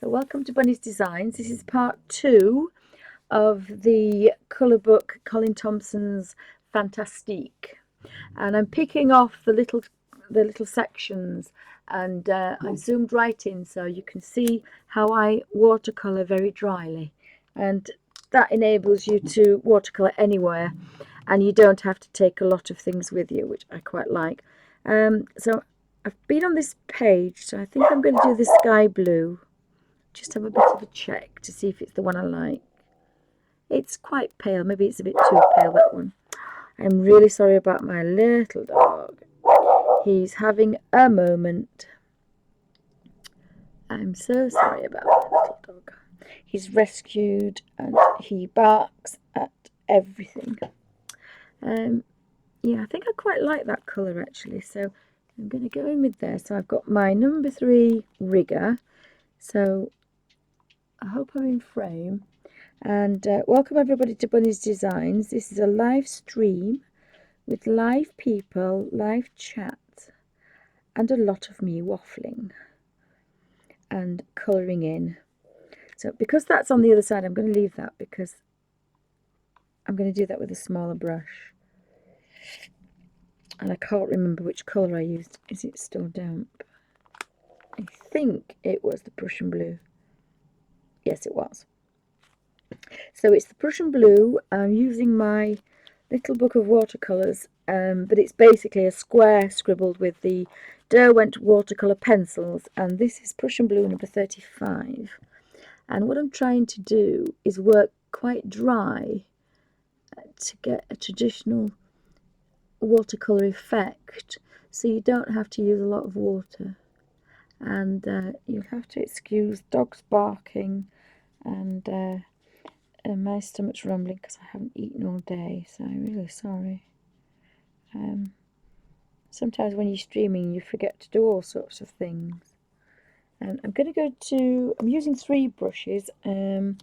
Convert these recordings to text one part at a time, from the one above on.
So welcome to Bunny's Designs. This is part 2 of the colour book Colin Thompson's Fantastique, and I'm picking off the little sections, and I've zoomed right in so you can see how I watercolour very dryly, and that enables you to watercolour anywhere, and you don't have to take a lot of things with you, which I quite like. So I've been on this page, so I think I'm going to do the sky blue. Just have a bit of a check to see if it's the one I like. It's quite pale. Maybe it's a bit too pale, that one. I'm really sorry about my little dog. He's having a moment. I'm so sorry about that little dog. He's rescued and he barks at everything. Yeah, I think I quite like that colour actually. So I'm going to go in with there. So I've got my number 3 rigger. So I hope I'm in frame. And welcome everybody to Bunny's Designs. This is a live stream with live people, live chat, and a lot of me waffling and colouring in. So because that's on the other side, I'm going to leave that because I'm going to do that with a smaller brush. And I can't remember which colour I used. Is it still damp? I think it was the Prussian blue. Yes, it was. So it's the Prussian blue. I'm using my little book of watercolours, but it's basically a square scribbled with the Derwent watercolour pencils, and this is Prussian blue number 35. And what I'm trying to do is work quite dry to get a traditional watercolour effect, so you don't have to use a lot of water. And you'll have to excuse dogs barking and my stomach's rumbling because I haven't eaten all day, so I'm really sorry. Sometimes when you're streaming you forget to do all sorts of things. And I'm using 3 brushes. I'm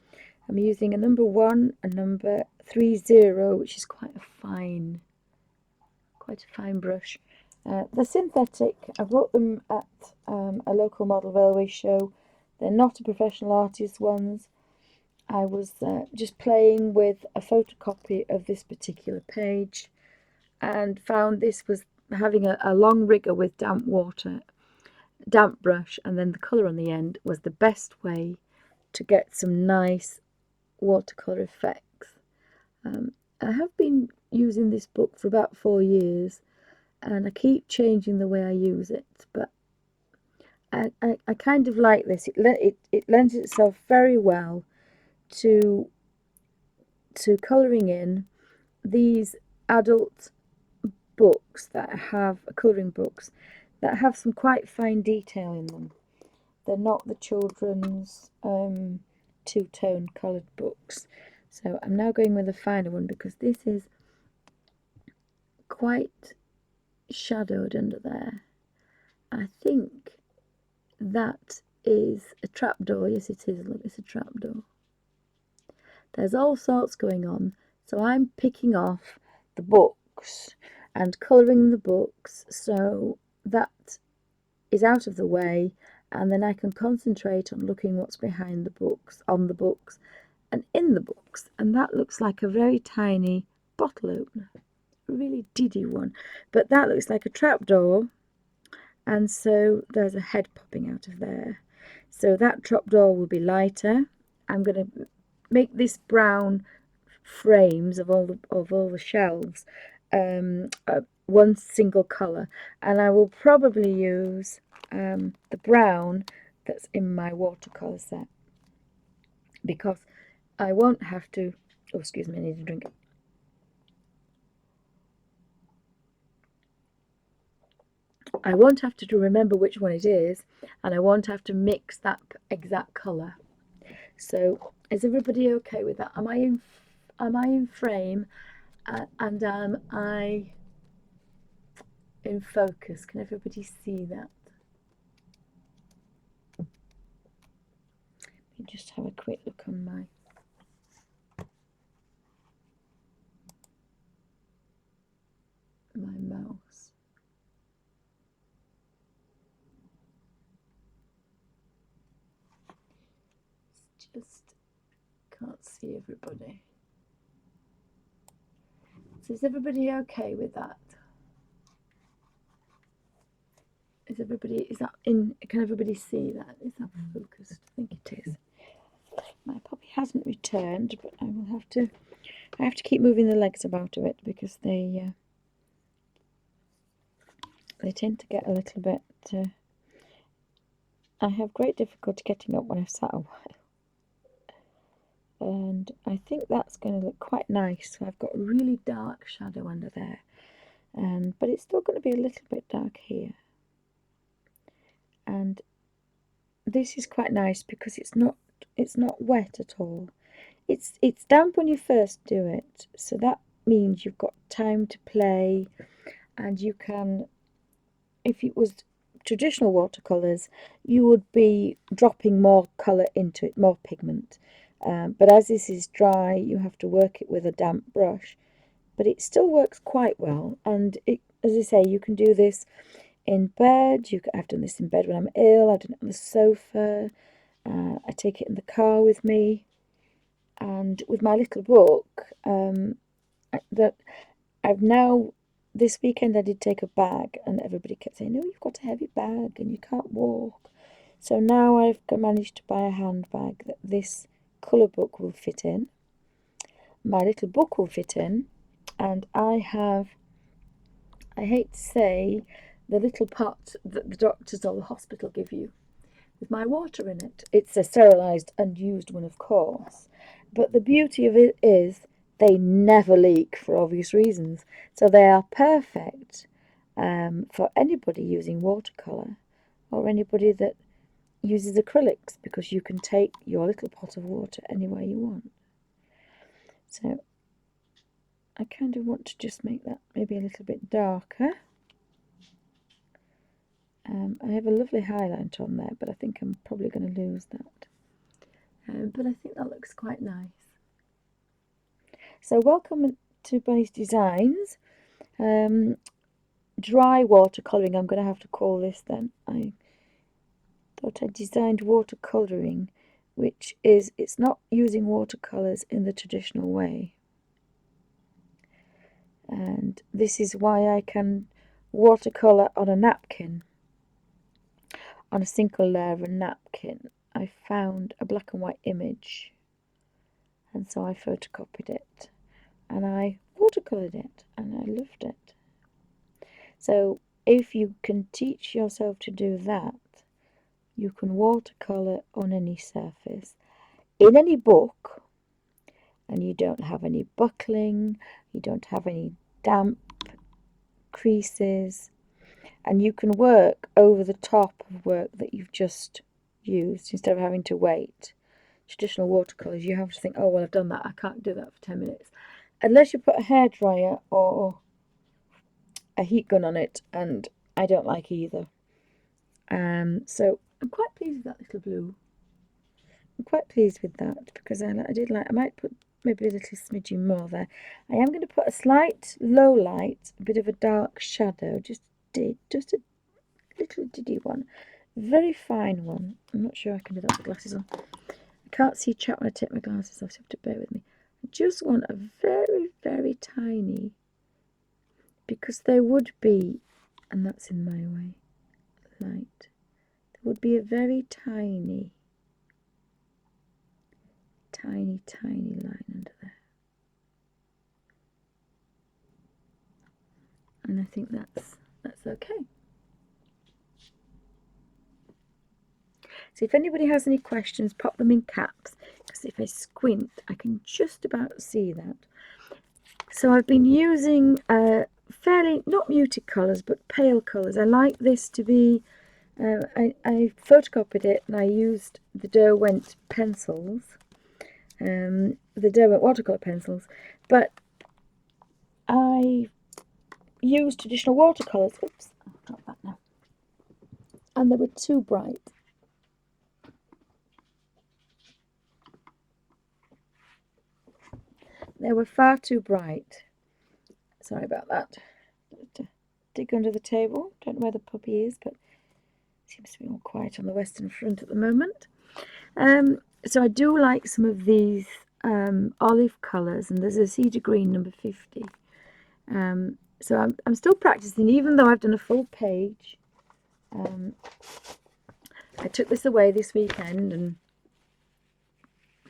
using a number 1, a number 30, which is quite a fine brush. They're synthetic. I bought them at a local model railway show. They're not a professional artist ones. I was just playing with a photocopy of this particular page and found this was having a long rigger with damp brush, and then the colour on the end was the best way to get some nice watercolour effects. I have been using this book for about 4 years and I keep changing the way I use it, but I kind of like this. It lends itself very well to colouring in these adult books that have colouring books that have some quite fine detail in them. They're not the children's two-tone coloured books. So I'm now going with a finer one because this is quite shadowed under there. I think that is a trapdoor. Yes, it is. Look, it's a trapdoor. There's all sorts going on. So I'm picking off the books and colouring the books so that is out of the way, and then I can concentrate on looking what's behind the books, on the books, and in the books. And that looks like a very tiny bottle opener, a really diddy one. But that looks like a trapdoor, and so there's a head popping out of there. So that trapdoor will be lighter. I'm going to make this brown frames of all the shelves one single colour, and I will probably use the brown that's in my watercolour set because I won't have to. Oh, excuse me, I need a drink. I won't have to remember which one it is, and I won't have to mix that exact colour. So is everybody okay with that? Am I in frame? And am I in focus? Can everybody see that? Let me just have a quick look on my mouse. just can't see everybody. So is everybody okay with that? Is that in, can everybody see that? Is that focused? I think it is. My puppy hasn't returned, but I have to keep moving the legs about a bit because they tend to get a little bit, I have great difficulty getting up when I've sat a while. And I think that's going to look quite nice. So I've got a really dark shadow under there, but it's still going to be a little bit dark here. And this is quite nice because it's not wet at all. It's damp when you first do it, so that means you've got time to play, and you can, if it was traditional watercolours, you would be dropping more colour into it, more pigment. But as this is dry, you have to work it with a damp brush. But it still works quite well, and as I say, you can do this in bed. I've done this in bed when I'm ill. I've done it on the sofa. I take it in the car with me, and with my little book that I've now. This weekend I did take a bag, and everybody kept saying, "No, you've got a heavy bag and you can't walk." So now I've managed to buy a handbag that this colour book will fit in, my little book will fit in, and I hate to say, the little pot that the doctors or the hospital give you with my water in it. It's a sterilised, unused one, of course, but the beauty of it is they never leak for obvious reasons. So they are perfect for anybody using watercolour or anybody that uses acrylics, because you can take your little pot of water anywhere you want. So I kind of want to just make that maybe a little bit darker. I have a lovely highlight on there, but I think I'm probably going to lose that. But I think that looks quite nice. So welcome to Bunny's Designs. Dry watercolouring, I'm going to have to call this then. I thought I designed watercolouring, which is, it's not using watercolours in the traditional way. And this is why I can watercolour on a napkin. On a single layer of a napkin, I found a black and white image, and so I photocopied it and I watercoloured it, and I loved it. So if you can teach yourself to do that, you can watercolour on any surface, in any book, and you don't have any buckling, you don't have any damp creases, and you can work over the top of work that you've just used instead of having to wait. Traditional watercolours, you have to think, oh, well, I've done that, I can't do that for 10 minutes. Unless you put a hairdryer or a heat gun on it, and I don't like either. So I'm quite pleased with that little blue. I'm quite pleased with that because I might put maybe a little smidgen more there. I am going to put a slight low light, a bit of a dark shadow, just a little diddy one, very fine one. I'm not sure I can do that with glasses on. I can't see chat when I take my glasses off, so you have to bear with me. I just want a very, very tiny, because there would be, and that's in my way, light, there would be a very tiny, tiny, tiny line under there. And I think that's okay. So if anybody has any questions, pop them in caps, because if I squint, I can just about see that. So I've been using fairly, not muted colours, but pale colours. I like this to be, I photocopied it and I used the Derwent pencils, the Derwent watercolour pencils, but I used traditional watercolours. Oops, I'll drop that now. And they were too bright. They were far too bright. Sorry about that. Dig under the table. Don't know where the puppy is, but seems to be all quiet on the Western Front at the moment. So I do like some of these olive colours, and there's a cedar green number 50. So I'm still practicing, even though I've done a full page. I took this away this weekend and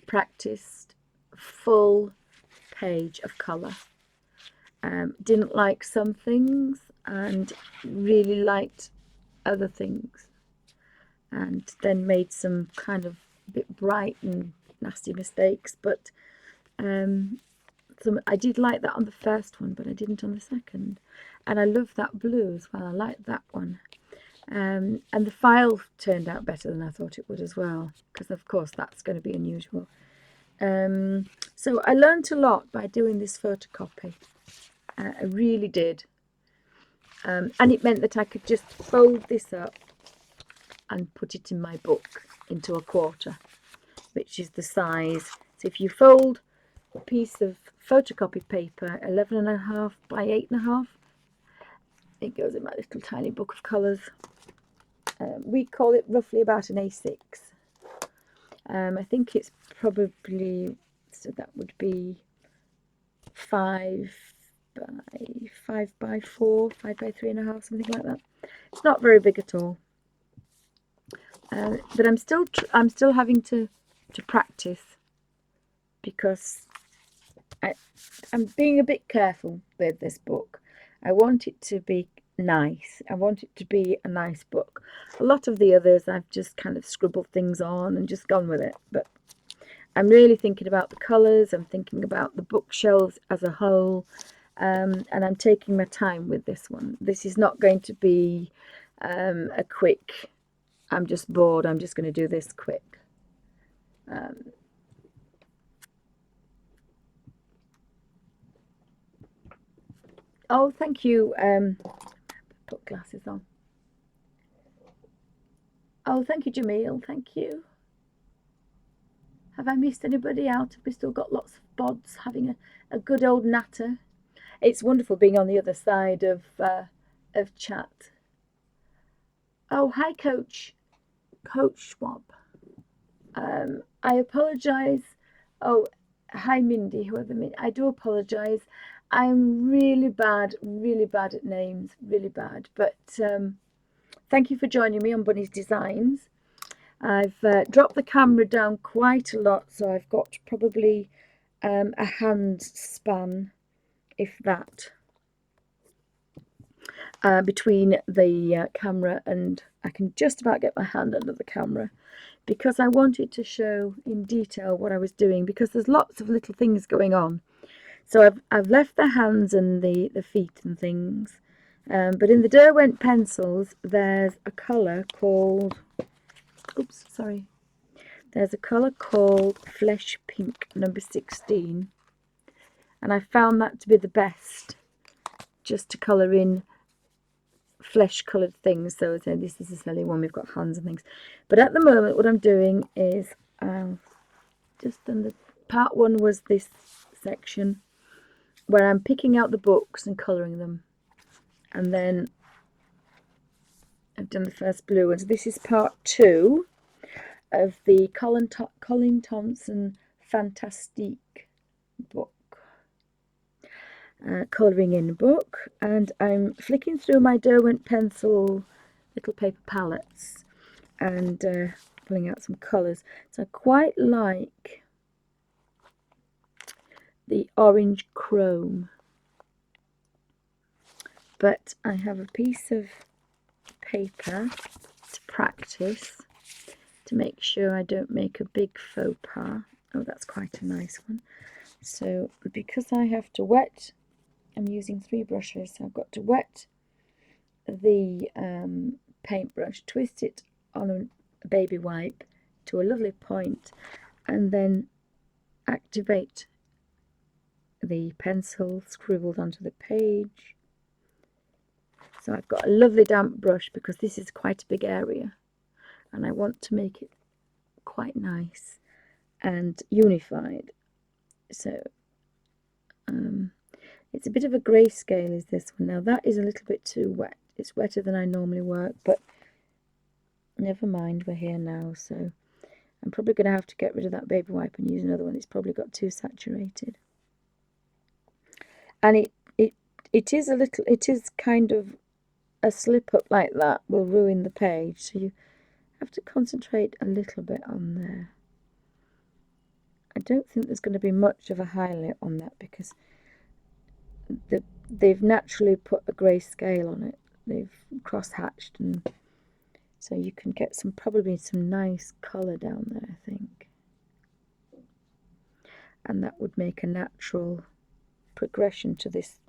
practiced full page of colour. Didn't like some things and really liked other things, and then made some kind of bit bright and nasty mistakes, but I did like that on the first one, but I didn't on the second. And I love that blue as well. I like that one. And the file turned out better than I thought it would as well, because of course that's going to be unusual. So I learnt a lot by doing this photocopy. I really did. And it meant that I could just fold this up and put it in my book into a quarter, which is the size. So if you fold a piece of photocopy paper 11.5 by 8.5, it goes in my little tiny book of colours. We call it roughly about an A6. I think it's probably, so that would be 5 by 4, 5 by 3.5, something like that. It's not very big at all. But I'm still having to practice, because I'm being a bit careful with this book. I want it to be nice. I want it to be a nice book. A lot of the others I've just kind of scribbled things on and just gone with it, but I'm really thinking about the colours. I'm thinking about the bookshelves as a whole, and I'm taking my time with this one. This is not going to be a quick, I'm just bored, I'm just going to do this quick. Oh, thank you. Put glasses on. Oh, thank you, Jamil. Thank you. Have I missed anybody out? Have we still got lots of bods having a good old natter? It's wonderful being on the other side of chat. Oh, hi, Coach Schwab. I apologise. Oh, hi, Mindy, whoever Mindy. I do apologise. I'm really bad at names, really bad. But thank you for joining me on Bunny's Designs. I've dropped the camera down quite a lot, so I've got probably a hand span, if that, between the camera, and I can just about get my hand under the camera, because I wanted to show in detail what I was doing, because there's lots of little things going on. So I've left the hands and the feet and things, but in the Derwent pencils there's a colour called, oops, sorry, there's a colour called Flesh Pink number 16, and I found that to be the best, just to colour in flesh coloured things. So this is a silly one, we've got hands and things, but at the moment what I'm doing is just done the part one was this section where I'm picking out the books and colouring them, and then I've done the first blue one. So this is part 2 of the Colin Thompson Fantastique book, colouring in book, and I'm flicking through my Derwent pencil little paper palettes and pulling out some colours. So I quite like the orange chrome, but I have a piece of paper to practice to make sure I don't make a big faux pas. Oh, that's quite a nice one. So because I have to wet, I'm using 3 brushes, so I've got to wet the paintbrush, twist it on a baby wipe to a lovely point, and then activate the pencil scribbled onto the page. So I've got a lovely damp brush, because this is quite a big area and I want to make it quite nice and unified. So it's a bit of a grayscale is this one. Now that is a little bit too wet. It's wetter than I normally work, but never mind, we're here now. So I'm probably going to have to get rid of that baby wipe and use another one. It's probably got too saturated. And it is a little, it is kind of a slip up like that will ruin the page. So you have to concentrate a little bit on there. I don't think there's going to be much of a highlight on that because they've naturally put a grey scale on it. They've cross-hatched, and so you can get probably some nice colour down there, I think. And that would make a natural progression to this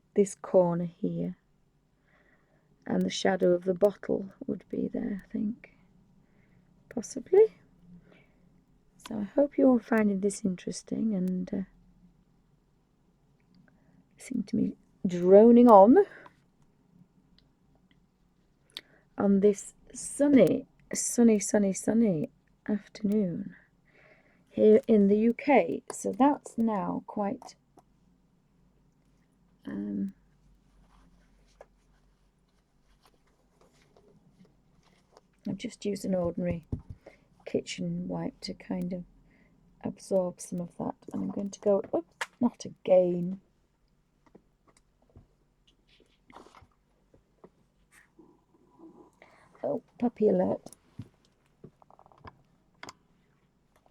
corner here. And the shadow of the bottle would be there, I think. Possibly. So I hope you're all finding this interesting and listening to me droning on this sunny afternoon here in the UK. So that's now quite I've just used an ordinary kitchen wipe to kind of absorb some of that, and I'm going to go, oops, not again. Oh, puppy alert.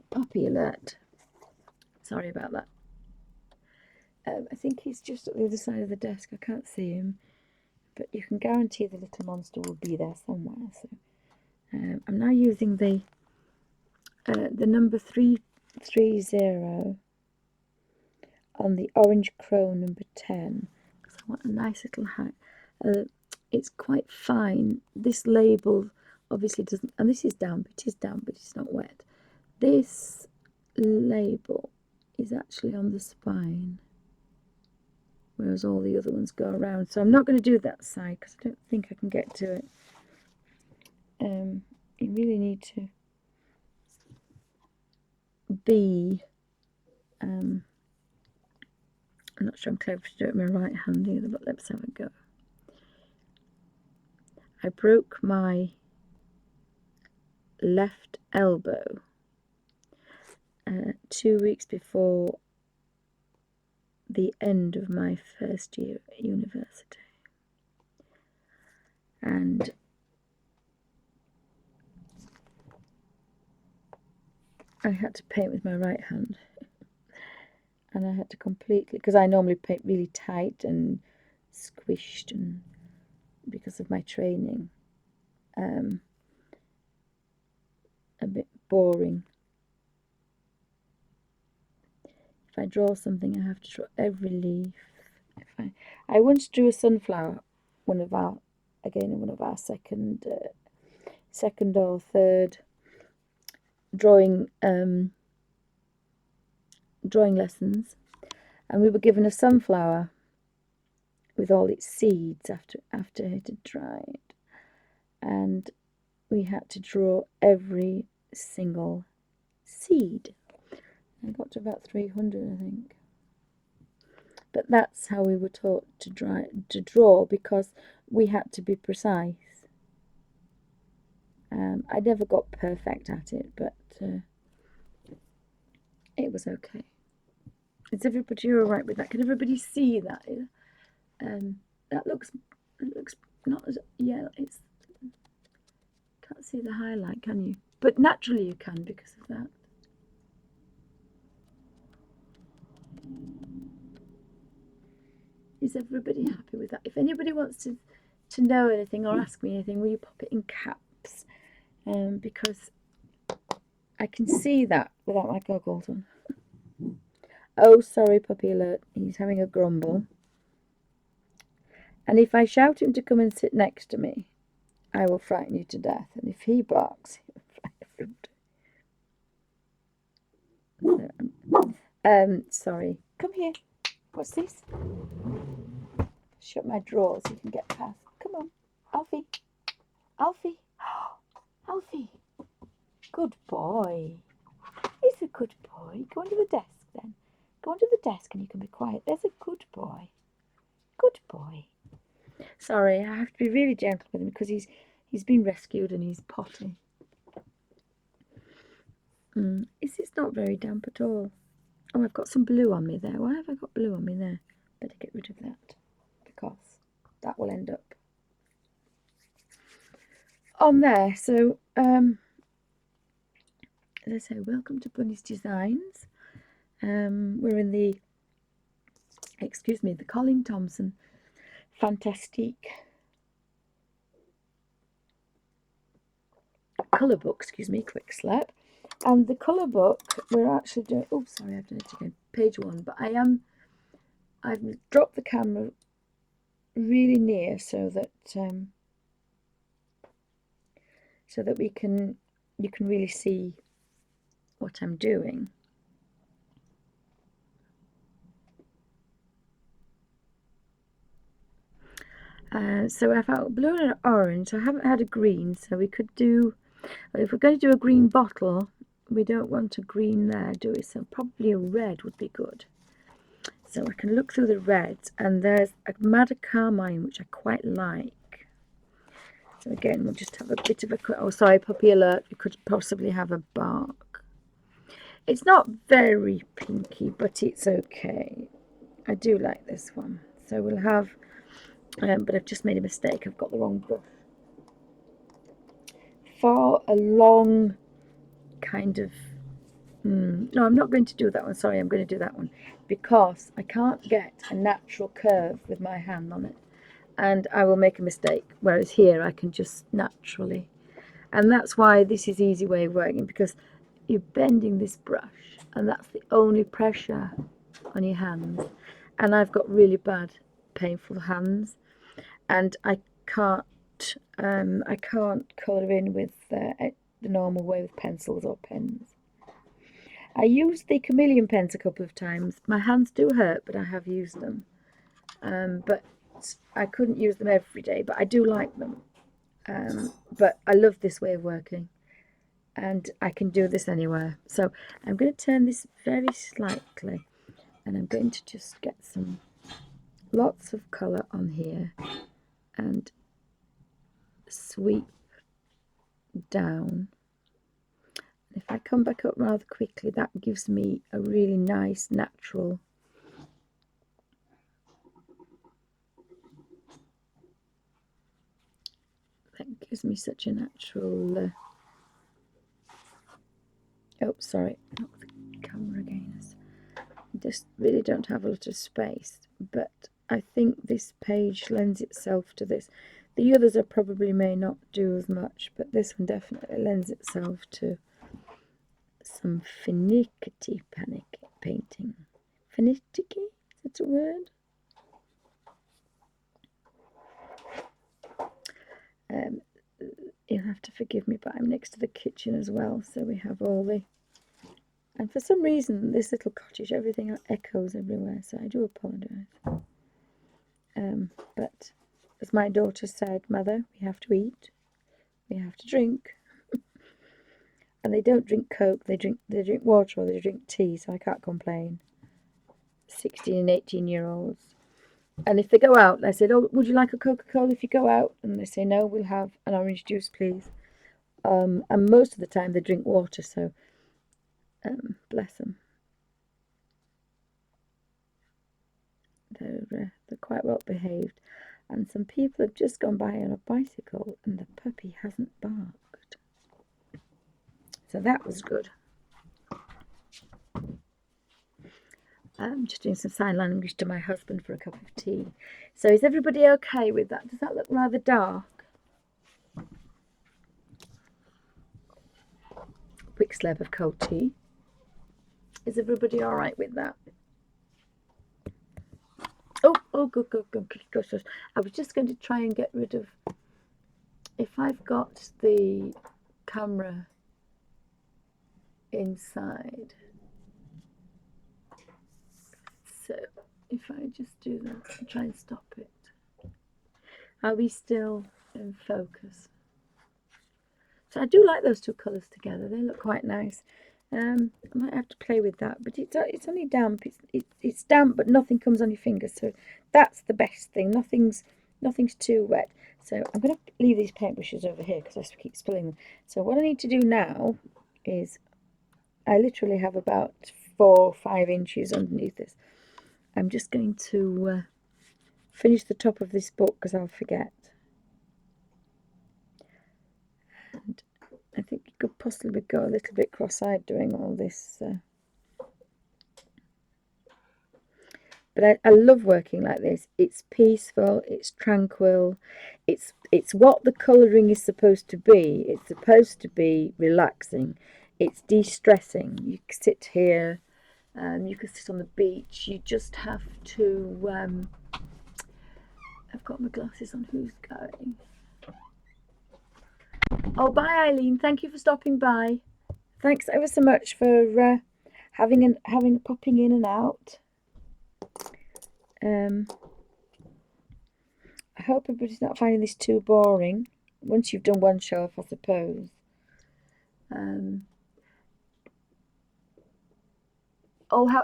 Puppy alert. Sorry about that. I think he's just at the other side of the desk. I can't see him, but you can guarantee the little monster will be there somewhere. So I'm now using the number 330 on the Orange Crow number 10 because I want a nice little hat. It's quite fine. This label obviously doesn't, and this is damp. It is damp, but it's not wet. This label is actually on the spine, whereas all the other ones go around. So I'm not going to do that side because I don't think I can get to it. You really need to be I'm not sure I'm clever to do it with my right hand either, but let's have a go. I broke my left elbow 2 weeks before the end of my first year at university, and I had to paint with my right hand, and I had to completely, because I normally paint really tight and squished, and because of my training, a bit boring. If I draw something, I have to draw every leaf. I once drew a sunflower, one of our second or third drawing lessons, and we were given a sunflower with all its seeds after it had dried, and we had to draw every single seed. I got to about 300, I think. But that's how we were taught to draw because we had to be precise. I never got perfect at it, but it was okay. Is everybody all right with that? Can everybody see that? That looks not as, yeah, it's, can't see the highlight, can you? But naturally you can because of that. Is everybody happy with that? If anybody wants to know anything or ask me anything, will you pop it in caps? Because I can see that without my goggles on. Oh, sorry, puppy alert. He's having a grumble. And if I shout him to come and sit next to me, I will frighten you to death. And if he barks, he will frighten everybody. Sorry. Come here. What's this? Shut my drawers so you can get past. Come on. Alfie. Alfie. Alfie. Good boy. He's a good boy. Go under the desk then. Go under the desk and you can be quiet. There's a good boy. Good boy. Sorry, I have to be really gentle with him because he's been rescued and he's potty. It's not very damp at all. Oh, I've got some blue on me there. Why have I got blue on me there? Better get rid of that, because that will end up on there. So, as I say, welcome to Bunny's Designs. We're in the, excuse me, the Colin Thompson Fantastique colour book, excuse me, quick slap. And the colour book, we're actually doing, oh, sorry, I've done it again, page 1, but I've dropped the camera really near so that you can really see what I'm doing. So I've got blue and orange. I haven't had a green, so we could do, if we're going to do a green bottle, we don't want a green there, do we? So probably a red would be good. So I can look through the reds, and there's a Madder Carmine, which I quite like. So again, we'll just have a bit of a, oh sorry, puppy alert, we could possibly have a bark. It's not very pinky, but it's okay. I do like this one. So we'll have, but I've just made a mistake, I've got the wrong brush. For a long kind of, no, I'm not going to do that one, sorry, I'm going to do that one, because I can't get a natural curve with my hand on it, and I will make a mistake, whereas here I can just naturally, and that's why this is easy way of working, because you're bending this brush, and that's the only pressure on your hands, and I've got really bad, painful hands, and I can't colour in with the normal way with pencils or pens. I used the chameleon pens a couple of times. My hands do hurt, but I have used them. But I couldn't use them every day, but I do like them. But I love this way of working, and I can do this anywhere. So I'm going to turn this very slightly, and I'm going to just get some lots of colour on here and sweep down. If I come back up rather quickly, that gives me a really nice natural such a natural oh sorry, not the camera again, I just really don't have a lot of space, but I think this page lends itself to this. The others are probably may not do as much, but this one definitely lends itself to some finicky panic painting. Finicky? Is that a word? You'll have to forgive me, but I'm next to the kitchen as well, so we have all the, and for some reason this little cottage, everything echoes everywhere, so I do apologise. But as my daughter said, Mother, we have to eat, we have to drink, and they don't drink Coke, they drink water or they drink tea, so I can't complain. 16 and 18-year-olds. And if they go out, I said, oh, would you like a Coca-Cola if you go out? And they say, no, we'll have an orange juice, please. And most of the time they drink water, so bless them. They're quite well behaved. And some people have just gone by on a bicycle and the puppy hasn't barked. So that was good. I'm just doing some sign language to my husband for a cup of tea. So is everybody okay with that? Does that look rather dark? Quick slab of cold tea. Is everybody all right with that? Oh, good. I was just going to try and get rid of, if I've got the camera inside. So if I just do that and try and stop it, are we still in focus? So I do like those two colours together, they look quite nice. I might have to play with that, but it's only damp. It's damp, but nothing comes on your fingers, so that's the best thing. Nothing's too wet. So I'm going to leave these paintbrushes over here because I keep spilling them. So what I need to do now is I literally have about 4 or 5 inches underneath this. I'm just going to finish the top of this book because I'll forget. And I think you could possibly go a little bit cross-eyed doing all this. But I love working like this. It's peaceful, it's tranquil, it's what the colouring is supposed to be. It's supposed to be relaxing. It's de-stressing. You can sit here, you can sit on the beach. You just have to... I've got my glasses on. Who's going? Oh, bye, Eileen. Thank you for stopping by. Thanks ever so much for having popping in and out. I hope everybody's not finding this too boring. Once you've done one shelf, I suppose.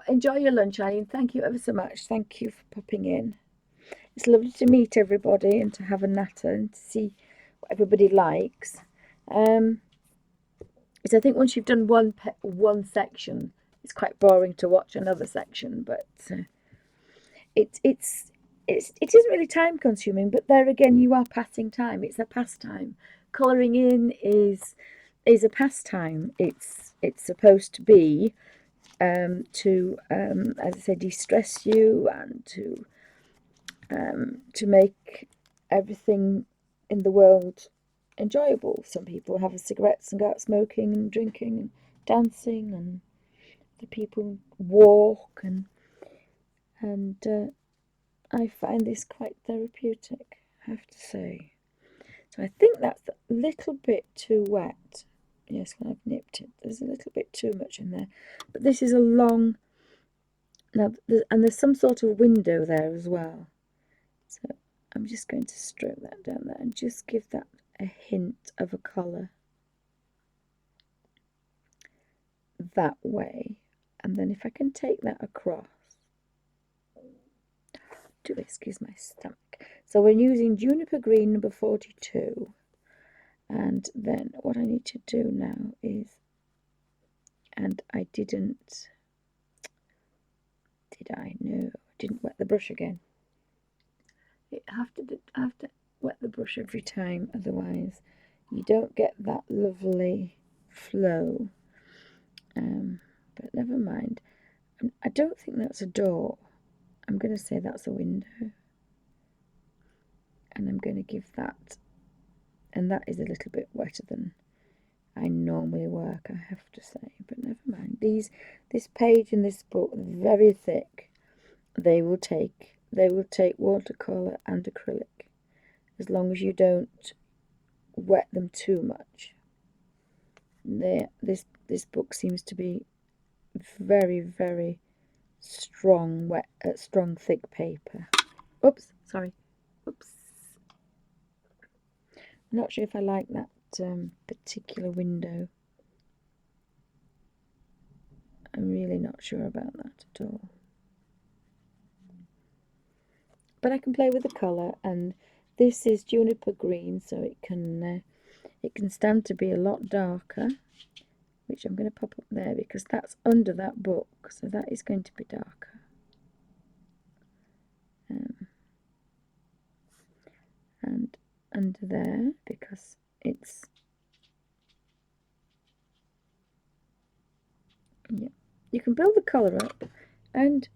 Enjoy your lunch, Eileen. Thank you ever so much. Thank you for popping in. It's lovely to meet everybody and to have a natter and to see what everybody likes. Because I think once you've done one section, it's quite boring to watch another section. But it isn't really time consuming. But there again, you are passing time. It's a pastime. Colouring in is a pastime. It's supposed to be to as I say, de-stress you and to make everything in the world enjoyable. Some people have cigarettes and go out smoking and drinking and dancing, and the people walk, and I find this quite therapeutic, I have to say. So I think that's a little bit too wet. Yes, when I've nipped it, there's a little bit too much in there. But this is a long... Now, there's some sort of window there as well. So I'm just going to stroke that down there and just give that a hint of a colour that way. And then if I can take that across, do excuse my stomach. So we're using Juniper Green number 42. And then what I need to do now is, and I didn't, did I? No, I didn't wet the brush again. I have to wet the brush every time, otherwise you don't get that lovely flow. But never mind. I don't think that's a door. I'm going to say that's a window. And I'm going to give that, and that is a little bit wetter than I normally work, I have to say. But never mind. This page in this book, very thick. They will take watercolour and acrylic, as long as you don't wet them too much. This book seems to be very, very strong thick paper. Oops, sorry. Oops. I'm not sure if I like that particular window. I'm really not sure about that at all. But I can play with the colour, and this is Juniper Green, so it can stand to be a lot darker, which I'm going to pop up there because that's under that book, so that is going to be darker. And under there, because it's, yeah, you can build the colour up, and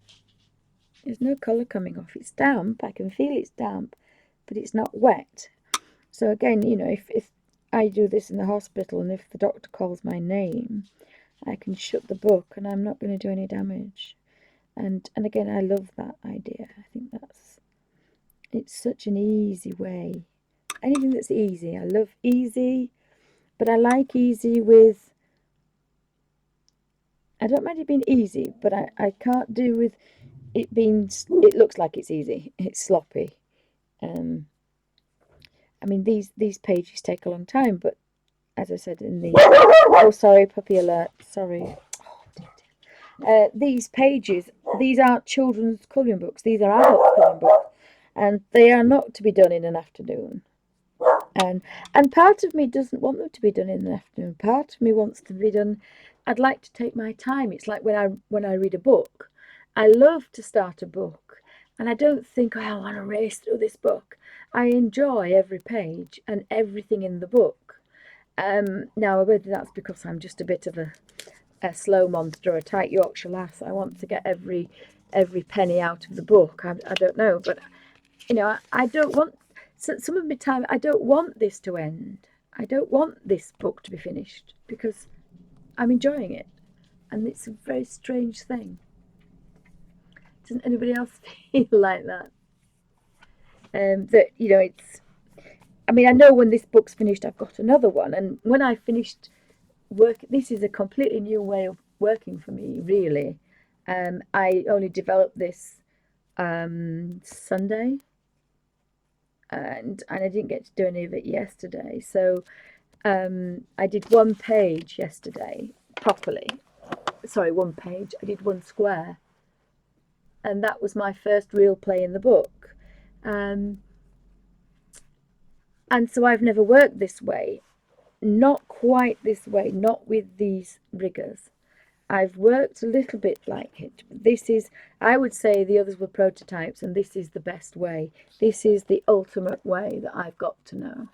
there's no colour coming off. It's damp, I can feel it's damp, but it's not wet. So again, you know, if I do this in the hospital and if the doctor calls my name, I can shut the book and I'm not going to do any damage. And again, I love that idea. I think it's such an easy way. Anything that's easy. I love easy, but I like easy with... I don't mind it being easy, but I can't do with it being... It looks like it's easy. It's sloppy. I mean, these pages take a long time, but as I said in the... Oh, sorry, puppy alert. Sorry. These pages, these aren't children's colouring books. These are adult colouring books. And they are not to be done in an afternoon. And part of me doesn't want them to be done in the afternoon. Part of me wants to be done. I'd like to take my time. It's like when I read a book. I love to start a book, and I don't think, oh, I want to race through this book. I enjoy every page and everything in the book. Now, whether that's because I'm just a bit of a slow monster or a tight Yorkshire lass, I want to get every penny out of the book. I don't know, but I don't want some of my time. I don't want this to end. I don't want this book to be finished because I'm enjoying it, and it's a very strange thing. Doesn't anybody else feel like that? That it's. I mean, I know when this book's finished, I've got another one, and when I finished work, this is a completely new way of working for me. Really, I only developed this Sunday, and I didn't get to do any of it yesterday. So I did one page yesterday properly. Sorry, one page. I did one square, and that was my first real play in the book. And so I've never worked this way, not quite this way, not with these riggers. I've worked a little bit like it. This is, I would say the others were prototypes, and this is the best way. This is the ultimate way that I've got to know.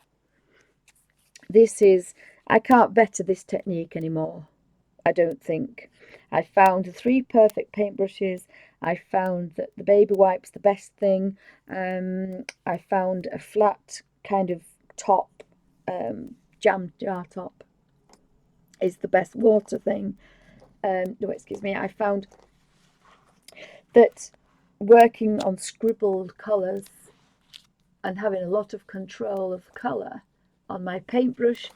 I can't better this technique anymore, I don't think. I found the 3 perfect paintbrushes. I found that the baby wipe's the best thing. I found a flat kind of top, jam jar top is the best water thing. No, excuse me. I found that working on scribbled colours and having a lot of control of colour on my paintbrush,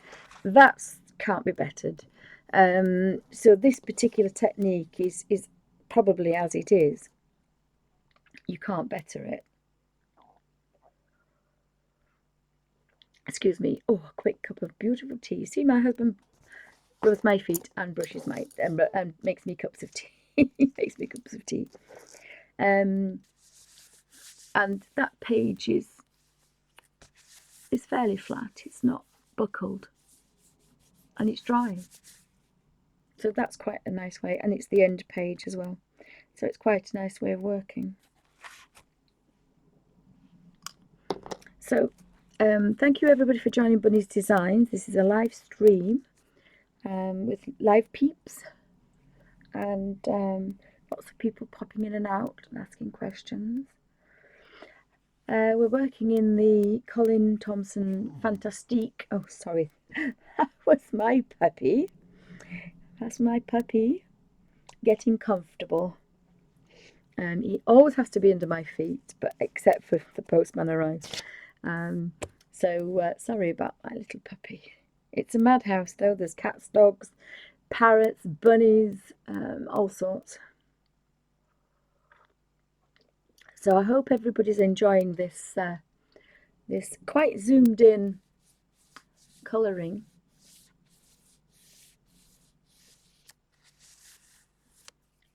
that can't be bettered. So this particular technique is probably as it is. You can't better it. Excuse me. Oh, a quick cup of beautiful tea. See, my husband rubs my feet and brushes my and makes me cups of tea. Makes me cups of tea. And that page is fairly flat. It's not buckled, and it's dry. So that's quite a nice way, and it's the end page as well. So it's quite a nice way of working. So thank you everybody for joining Bunny's Designs. This is a live stream with live peeps and lots of people popping in and out and asking questions. We're working in the Colin Thompson Fantastique. Oh, sorry, that was my puppy. That's my puppy getting comfortable. He always has to be under my feet, but except for the postman arrives. So sorry about my little puppy. It's a madhouse though. There's cats, dogs, parrots, bunnies, all sorts. So I hope everybody's enjoying this this quite zoomed in colouring.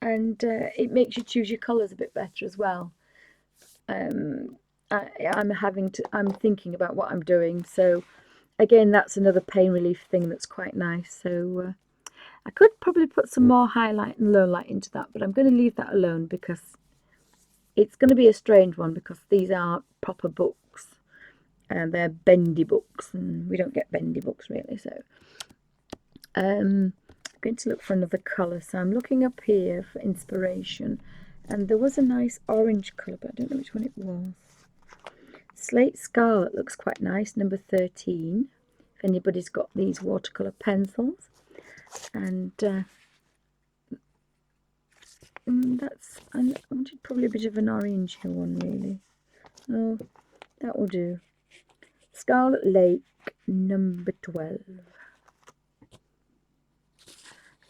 And it makes you choose your colours a bit better as well. I'm thinking about what I'm doing. So again, that's another pain relief thing that's quite nice. So I could probably put some more highlight and low light into that, but I'm going to leave that alone because it's going to be a strange one because these are proper books and they're bendy books, and we don't get bendy books really. So I'm going to look for another colour. So I'm looking up here for inspiration, and there was a nice orange colour, but I don't know which one it was. Slate Scarlet looks quite nice, number 13, if anybody's got these watercolour pencils. And I wanted probably a bit of an orangey one really. Oh, that will do. Scarlet Lake, number 12.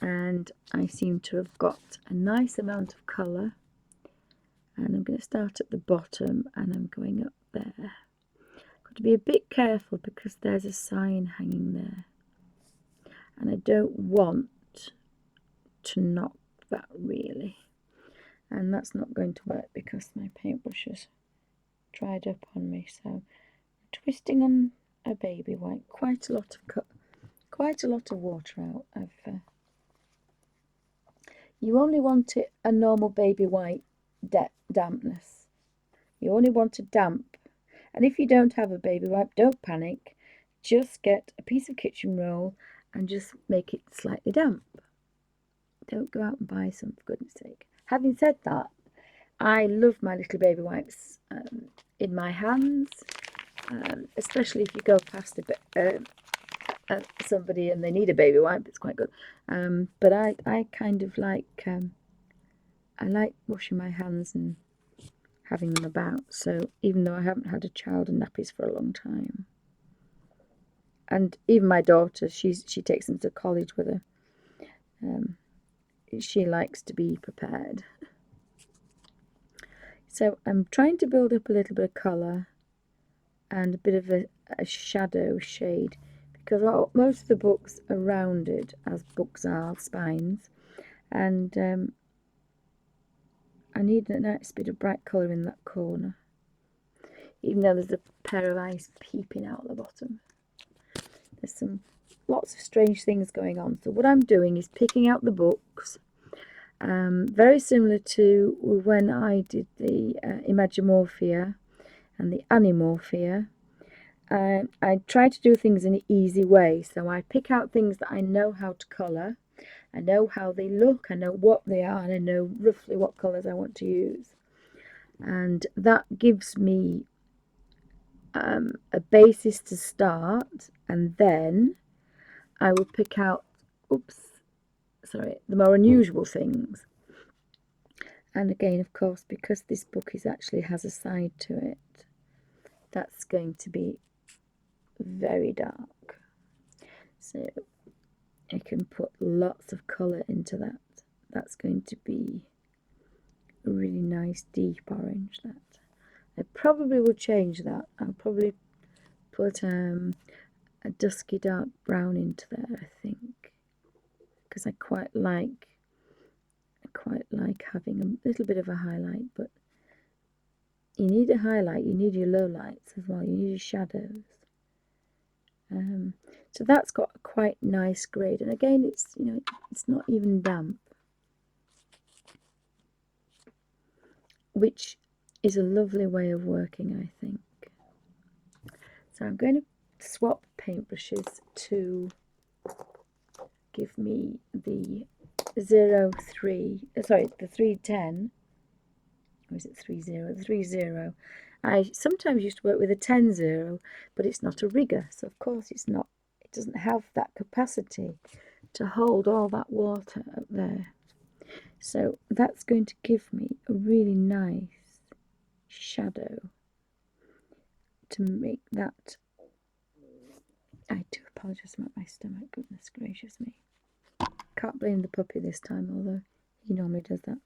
And I seem to have got a nice amount of colour. And I'm going to start at the bottom and I'm going up there. Got to be a bit careful because there's a sign hanging there. And I don't want to knock that really. And that's not going to work because my paintbrush has dried up on me. So twisting on a baby white. Quite a lot of water out of. You only want it a normal baby white dampness. You only want a damp. And if you don't have a baby wipe, don't panic. Just get a piece of kitchen roll and just make it slightly damp. Don't go out and buy some, for goodness sake. Having said that, I love my little baby wipes in my hands, especially if you go past somebody and they need a baby wipe. It's quite good. But I kind of like I like washing my hands and having them about. So even though I haven't had a child and nappies for a long time, and even my daughter, she takes them to college with her. She likes to be prepared. So I'm trying to build up a little bit of colour and a bit of a shadow shade, because most of the books are rounded, as books are, spines, and I need a nice bit of bright colour in that corner, even though there's a pair of eyes peeping out the bottom. There's lots of strange things going on. So what I'm doing is picking out the books, very similar to when I did the Imagimorphia and the Animorphia. I try to do things in an easy way, so I pick out things that I know how to colour, I know how they look, I know what they are, and I know roughly what colours I want to use. And that gives me a basis to start, and then I will pick out, the more unusual things. And again, of course, because this book actually has a side to it, that's going to be very dark. So I can put lots of colour into that. That's going to be a really nice deep orange. That I probably will change that. I'll probably put a dusky dark brown into there, I think, because I quite like having a little bit of a highlight. But you need a highlight, you need your low lights as well, you need your shadows. So that's got a quite nice grade, and again, it's it's not even damp, which is a lovely way of working, I think. So I'm going to swap paintbrushes to give me the 310, or is it 30? The 30. I sometimes used to work with a 10-0, but it's not a rigger, so of course it doesn't have that capacity to hold all that water up there. So that's going to give me a really nice shadow to make that. I do apologise about my stomach, goodness gracious me. Can't blame the puppy this time, although he normally does that.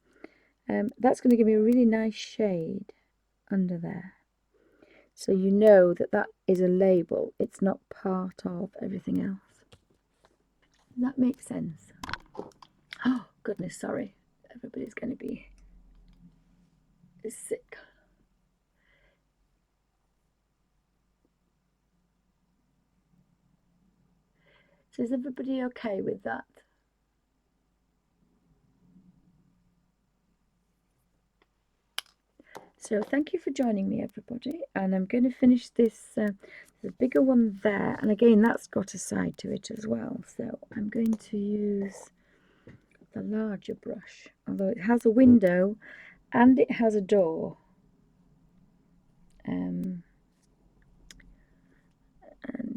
That's going to give me a really nice shade under there. So you know that is a label, it's not part of everything else. Does that make sense? Oh, goodness, sorry. Everybody's going to be sick. So is everybody okay with that? So thank you for joining me, everybody, and I'm going to finish this. There's a bigger one there, and again that's got a side to it as well, so I'm going to use the larger brush, although it has a window and it has a door. And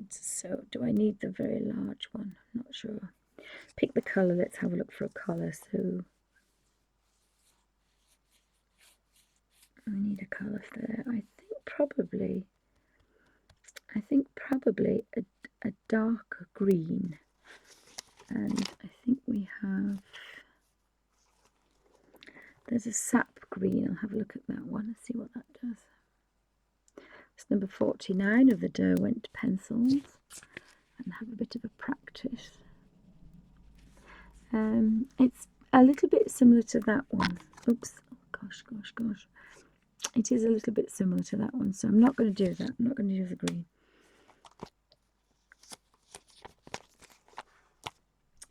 so do I need the very large one? I'm not sure. Pick the colour. Let's have a look for a colour. So we need a colour for there. I think probably a darker green, and I think we have, there's a sap green. I'll have a look at that one and see what that does. It's number 49 of the Derwent pencils, and have a bit of a practice. It's a little bit similar to that one. Oops, oh, gosh. It is a little bit similar to that one, so I'm not going to do that. I'm not going to use the green.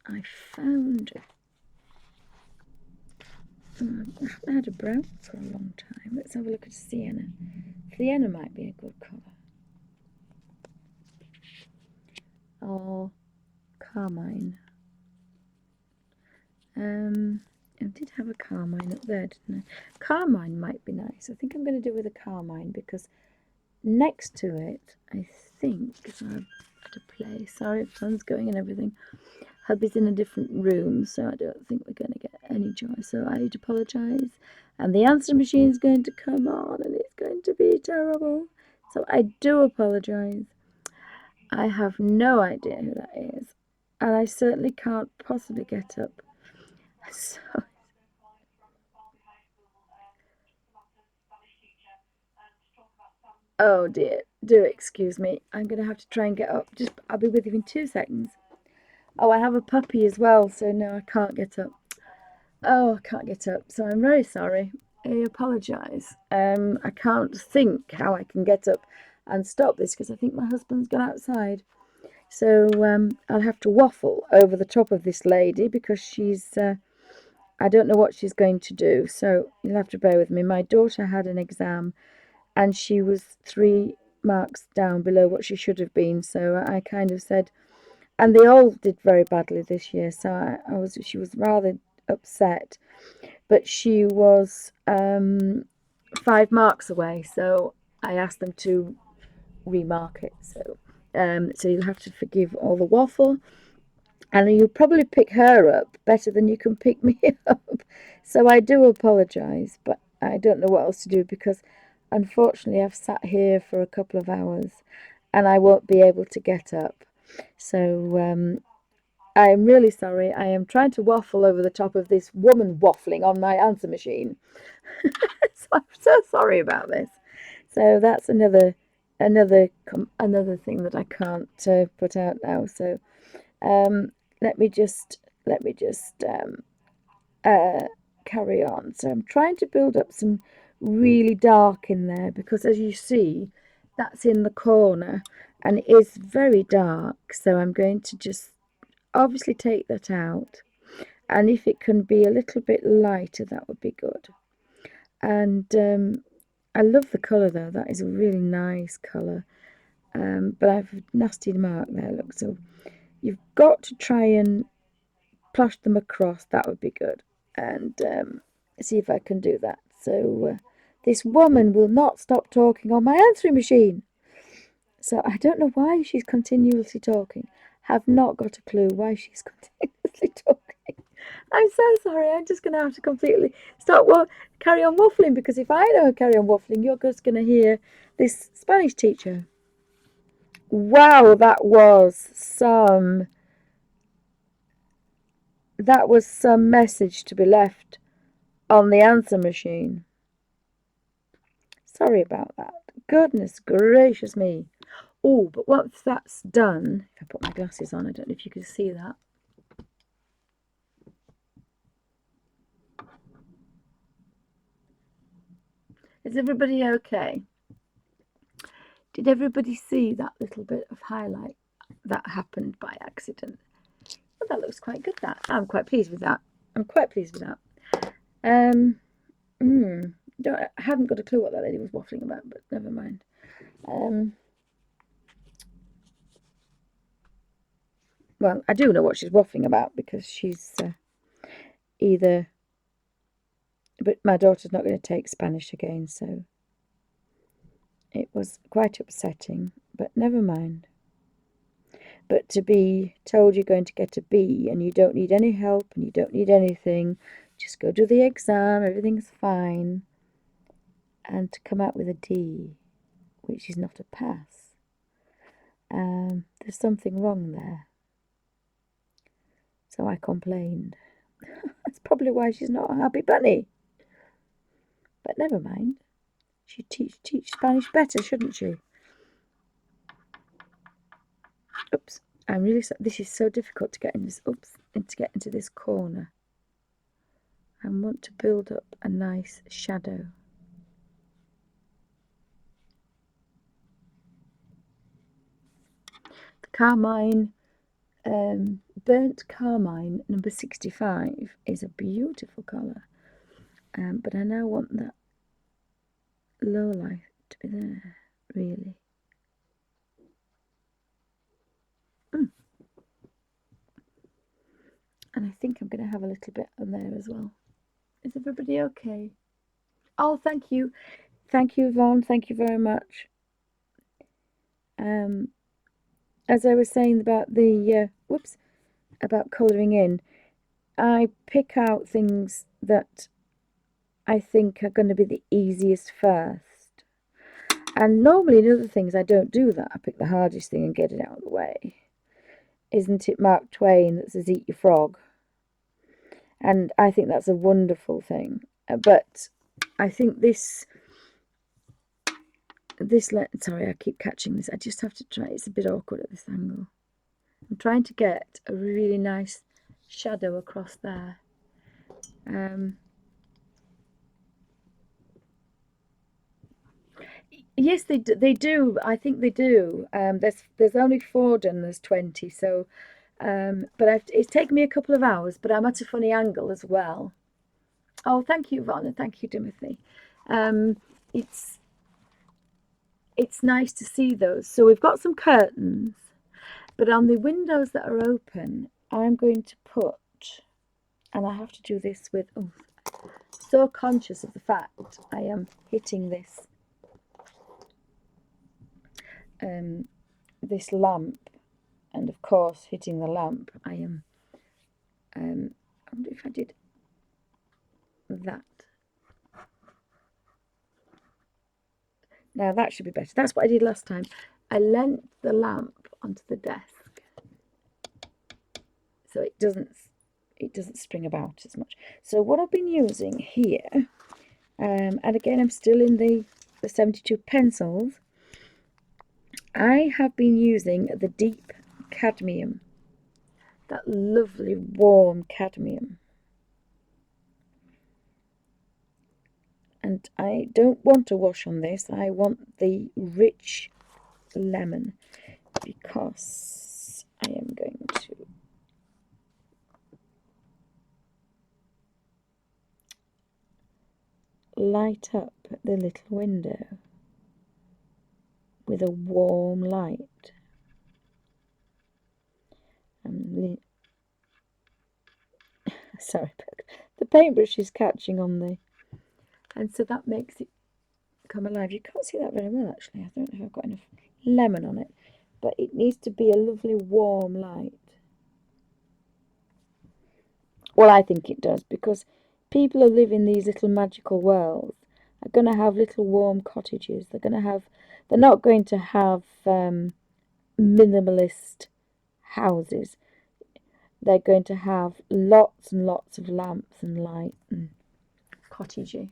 I found it. I haven't had a brown for a long time. Let's have a look at sienna. Sienna might be a good colour. Or carmine. I did have a carmine up there, didn't I? Carmine might be nice. I think I'm going to do with a carmine because next to it, I think, so I'm at a place. Sorry, phone's going and everything. Hubby's in a different room, so I don't think we're going to get any joy. So I apologise. And the answer machine's going to come on and it's going to be terrible. So I do apologise. I have no idea who that is. And I certainly can't possibly get up. So oh dear, do excuse me. I'm going to have to try and get up. I'll be with you in 2 seconds. Oh, I have a puppy as well, so no, I can't get up. Oh, I can't get up, so I'm very sorry. I apologise. I can't think how I can get up and stop this because I think my husband's gone outside. So I'll have to waffle over the top of this lady because she's, I don't know what she's going to do. So you'll have to bear with me. My daughter had an exam and she was 3 marks down below what she should have been. So I kind of said, and they all did very badly this year. So she was rather upset, but she was 5 marks away. So I asked them to remark it. So you'll have to forgive all the waffle, and you'll probably pick her up better than you can pick me up. So I do apologise, but I don't know what else to do because unfortunately I've sat here for a couple of hours and I won't be able to get up. So I'm really sorry. I am trying to waffle over the top of this woman waffling on my answer machine. So I'm so sorry about this. So that's another thing that I can't put out now. So um, let me just carry on. So I'm trying to build up some really dark in there because, as you see, that's in the corner and it is very dark. So I'm going to just obviously take that out, and if it can be a little bit lighter, that would be good. And I love the colour though. That is a really nice colour. But I have a nasty mark there. Look, so you've got to try and plush them across. That would be good. And see if I can do that. So this woman will not stop talking on my answering machine. So I don't know why she's continuously talking. Have not got a clue why she's continuously talking. I'm so sorry. I'm just going to have to completely carry on waffling because if I don't carry on waffling, you're just going to hear this Spanish teacher. Wow, that was some message to be left on the answer machine. Sorry about that. Goodness gracious me. Oh, but once that's done, if I put my glasses on, I don't know if you can see that. Is everybody okay? Did everybody see that little bit of highlight that happened by accident? Well, that looks quite good, that. I'm quite pleased with that. I'm quite pleased with that. I haven't got a clue what that lady was waffling about, but never mind. Well, I do know what she's waffling about because she's either... But my daughter's not going to take Spanish again, so it was quite upsetting, but never mind. But to be told you're going to get a B and you don't need any help and you don't need anything, just go do the exam, everything's fine, and to come out with a D, which is not a pass, there's something wrong there. So I complained. That's probably why she's not a happy bunny. But never mind. She'd teach Spanish better, shouldn't she? Oops. I'm really sorry. This is so difficult to get in this. Oops. And to get into this corner. I want to build up a nice shadow. The carmine burnt carmine number 65 is a beautiful colour, but I now want that low light to be there, really. And I think I'm going to have a little bit on there as well. Is everybody okay? Oh, thank you. Thank you, Yvonne. Thank you very much. As I was saying about the, about colouring in, I pick out things that I think are going to be the easiest first. And normally in other things I don't do that. I pick the hardest thing and get it out of the way. Isn't it Mark Twain that says eat your frog? And I think that's a wonderful thing. But I think sorry, I keep catching this. I just have to try. It's a bit awkward at this angle. I'm trying to get a really nice shadow across there. Yes, they do. I think they do. There's only 4 done. There's 20. So, but it's taken me a couple of hours. But I'm at a funny angle as well. Oh, thank you, Ron, and thank you, Timothy. It's nice to see those. So we've got some curtains, but on the windows that are open, I'm going to put, and I have to do this with, so conscious of the fact I am hitting this this lamp, and of course hitting the lamp I am I wonder if I did that. Now that should be better. That's what I did last time. I leant the lamp onto the desk so it doesn't spring about as much. So what I've been using here, and again I'm still in the 72 pencils, I have been using the deep cadmium, that lovely warm cadmium. And I don't want a wash on this, I want the rich lemon, because I am going to light up the little window with a warm light. Sorry, the paintbrush is catching on the, and so that makes it come alive. You can't see that very well actually. I don't know if I've got enough lemon on it, but it needs to be a lovely warm light. Well, I think it does, because people who live in these little magical worlds are going to have little warm cottages. They're not going to have minimalist houses. They're going to have lots and lots of lamps and light and cottagey.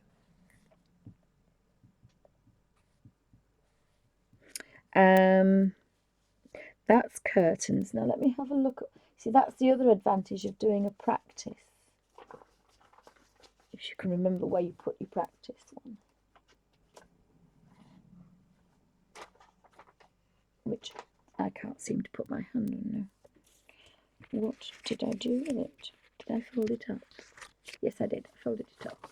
That's curtains. Now let me have a look. See, that's the other advantage of doing a practice. If you can remember where you put your practice one. Which I can't seem to put my hand on now. What did I do with it? Did I fold it up? Yes, I did. I folded it up.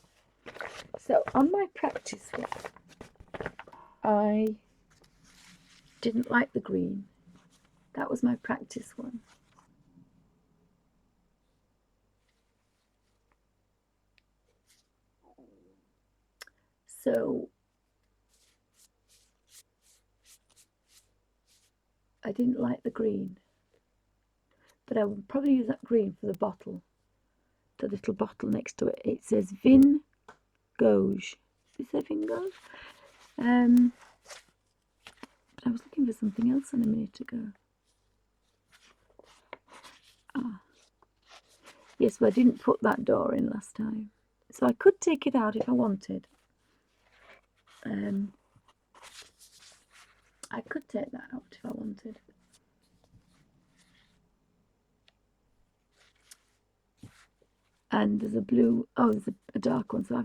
So on my practice one, I didn't like the green. That was my practice one. So I didn't like the green, but I will probably use that green for the bottle, the little bottle next to it. It says Vin Gauge. Does it say Vin Gauge? But I was looking for something else a minute ago. Yes, but I didn't put that door in last time, so I could take it out if I wanted. I could take that out if I wanted. And there's a blue, there's a dark one, so I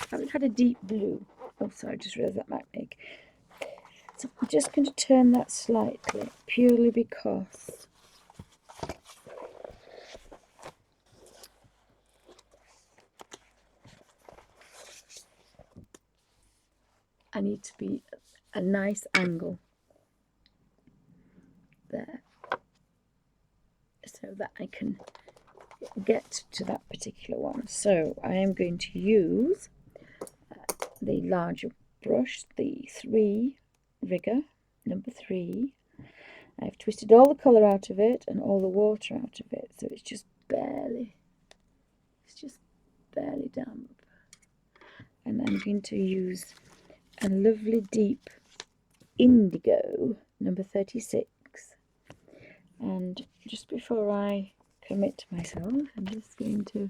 haven't had a deep blue. Oh, sorry, I just realised that might make. So I'm just going to turn that slightly, purely because I need to be a nice angle there so that I can get to that particular one. So I am going to use the larger brush, the 3 rigger, number 3. I've twisted all the colour out of it and all the water out of it, so it's just barely damp. And I'm going to use a lovely deep indigo, number 36. And just before I commit to myself, I'm just going to,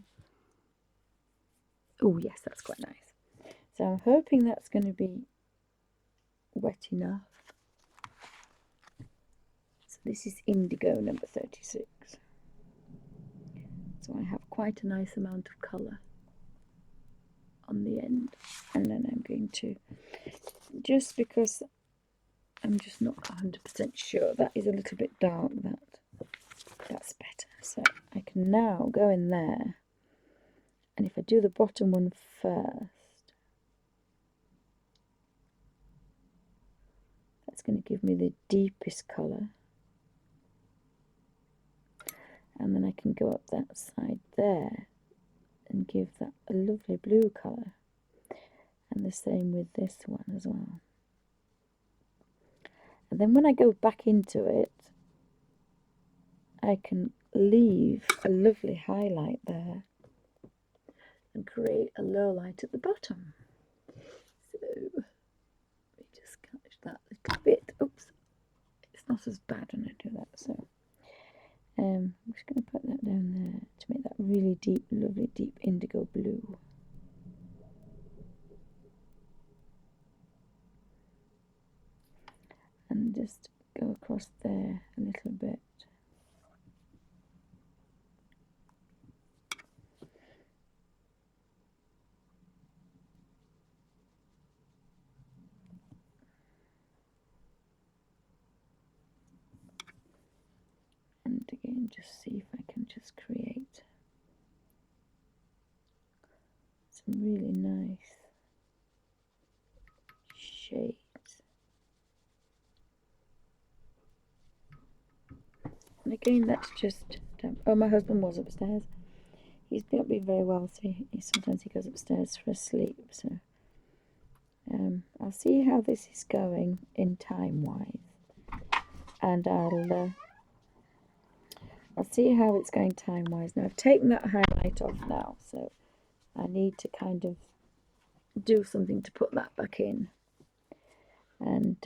oh yes, that's quite nice. So I'm hoping that's going to be wet enough. So this is indigo number 36. So I have quite a nice amount of colour on the end. And then I'm going to, just because I'm just not 100% sure, that is a little bit dark, that's better. So I can now go in there, and if I do the bottom one first, that's going to give me the deepest colour. And then I can go up that side there and give that a lovely blue colour. And the same with this one as well. And then when I go back into it, I can leave a lovely highlight there and create a low light at the bottom. So let me just catch that little bit. Oops, it's not as bad when I do that. So I'm just going to put that down there to make that really deep, lovely deep indigo blue. And just go across there a little bit. And again, just see if I can just create some really nice shades. And again, that's just, oh, my husband was upstairs. He's not been very well, so sometimes he goes upstairs for a sleep. So I'll see how this is going in time-wise, and I'll see how it's going time-wise. Now I've taken that highlight off now, so I need to kind of do something to put that back in, and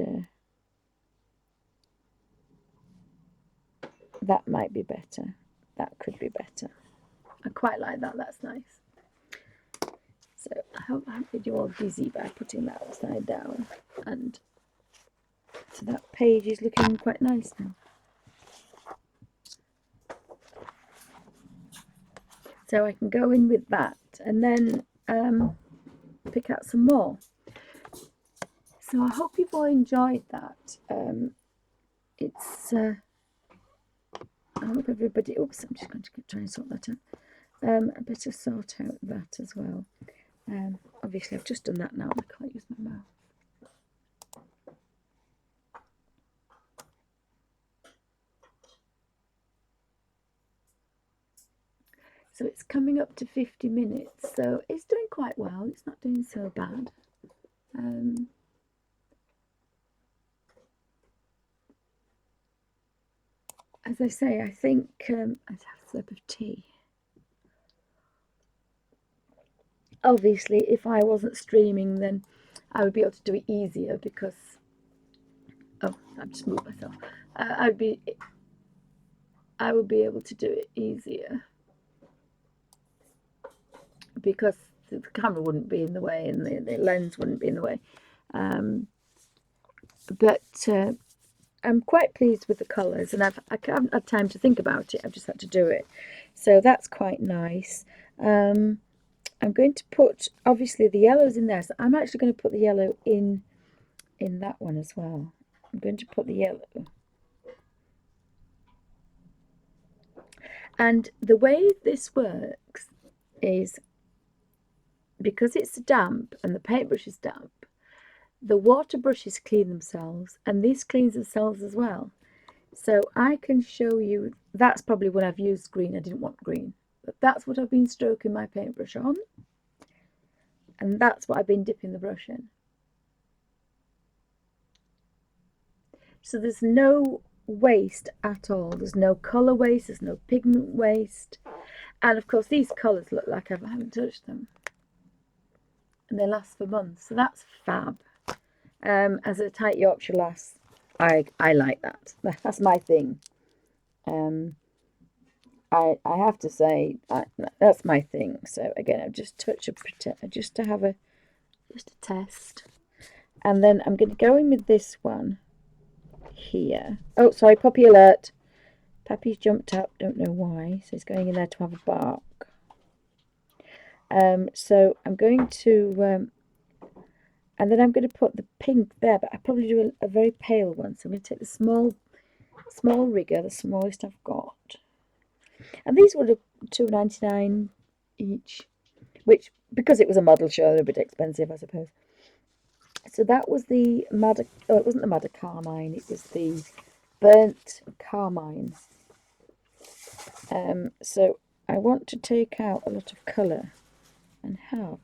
that might be better. That could be better. I quite like that. That's nice. So I hope I haven't made you all dizzy by putting that upside down. And so that page is looking quite nice now. So I can go in with that and then pick out some more. So I hope you've all enjoyed that. I hope everybody, oops, I'm just going to try and sort that out. I better sort out that as well. Obviously I've just done that now, I can't use my mouth. So it's coming up to 50 minutes, so it's doing quite well, it's not doing so bad. As I say, I think I'd have a sip of tea. Obviously, if I wasn't streaming, then I would be able to do it easier because, oh, I've just moved myself. I would be able to do it easier because the camera wouldn't be in the way and the lens wouldn't be in the way. But I'm quite pleased with the colours, and I haven't had time to think about it. I've just had to do it, so that's quite nice. I'm going to put, obviously, the yellow's in there, so I'm actually going to put the yellow in that one as well. I'm going to put the yellow. And the way this works is, because it's damp and the paintbrush is damp, the water brushes clean themselves, and this cleans themselves as well. So I can show you, that's probably when I've used green. I didn't want green, but that's what I've been stroking my paintbrush on, and that's what I've been dipping the brush in. So there's no waste at all. There's no colour waste, there's no pigment waste. And of course these colours look like I haven't touched them. And they last for months, so that's fab. As a tight Yorkshire lass, I like that. That's my thing. I have to say that's my thing. So again, I've just touched just to have a test, and then I'm going to go in with this one here. Oh, sorry, puppy alert! Pappy's jumped up. Don't know why. So he's going in there to have a bark. So I'm going to, and then I'm going to put the pink there, but I probably do a very pale one. So I'm going to take the small rigger, the smallest I've got. And these were $2.99 each, which, because it was a model show, they're a bit expensive, I suppose. So that was the Madder, oh, it wasn't the Madder Carmine, it was the Burnt Carmine. So I want to take out a lot of colour and have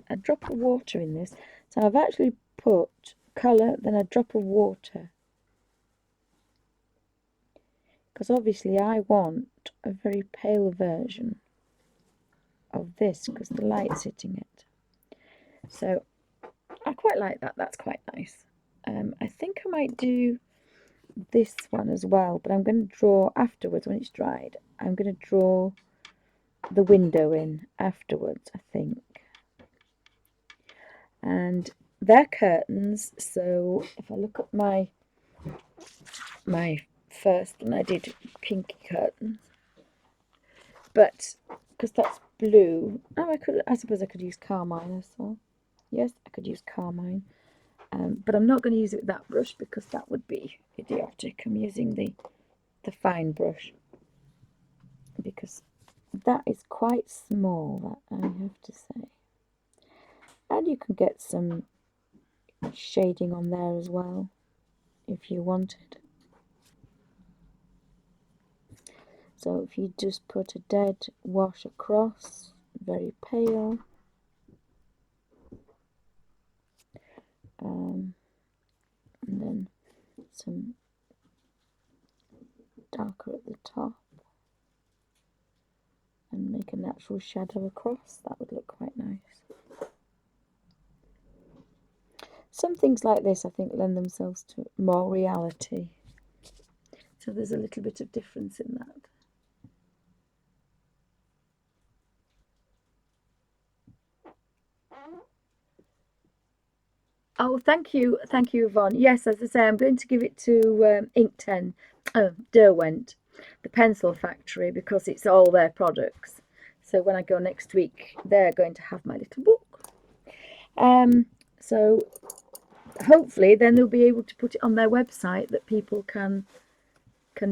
a drop of water in this. So I've actually put colour, then a drop of water. Because obviously I want a very pale version of this because the light's hitting it. So I quite like that. That's quite nice. I think I might do this one as well, but I'm going to draw afterwards when it's dried. I'm going to draw the window in afterwards, I think. And they're curtains, so if I look at my first one, I did pinky curtains, but because that's blue, oh, I suppose I could use carmine as well. Yes, I could use carmine, but I'm not going to use it with that brush because that would be idiotic. I'm using the fine brush because that is quite small, that I have to say. And you can get some shading on there as well if you wanted. So if you just put a dead wash across, very pale, and then some darker at the top, and make a natural shadow across, that would look quite nice. Some things like this I think lend themselves to more reality, so there's a little bit of difference in that. Oh, thank you, Yvonne. Yes, as I say, I'm going to give it to Inkten, Derwent, the pencil factory, because it's all their products. So when I go next week, they're going to have my little book. So hopefully, then they'll be able to put it on their website that people can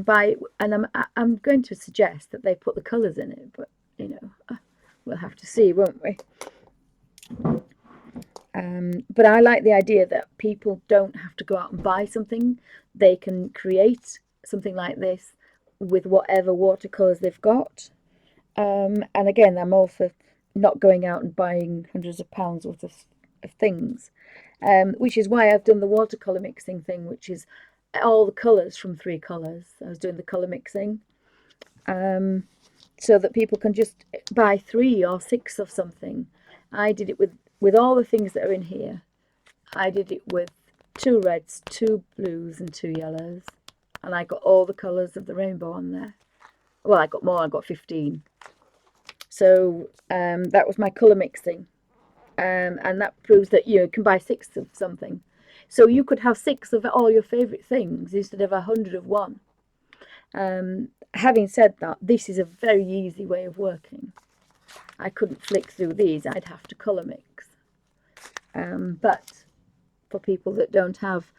buy it. And I'm going to suggest that they put the colours in it, but you know, we'll have to see, won't we? But I like the idea that people don't have to go out and buy something. They can create something like this with whatever watercolours they've got. And again, I'm all for not going out and buying hundreds of pounds worth of things, which is why I've done the watercolour mixing thing, which is all the colours from 3 colours. I was doing the colour mixing, so that people can just buy 3 or 6 of something. I did it with all the things that are in here. I did it with 2 reds, 2 blues and 2 yellows, and I got all the colours of the rainbow on there. Well, I got more, I got 15. So that was my colour mixing, and that proves that you can buy 6 of something. So you could have 6 of all your favourite things instead of 100 of one. Having said that, this is a very easy way of working. I couldn't flick through these, I'd have to colour mix. But for people that don't have,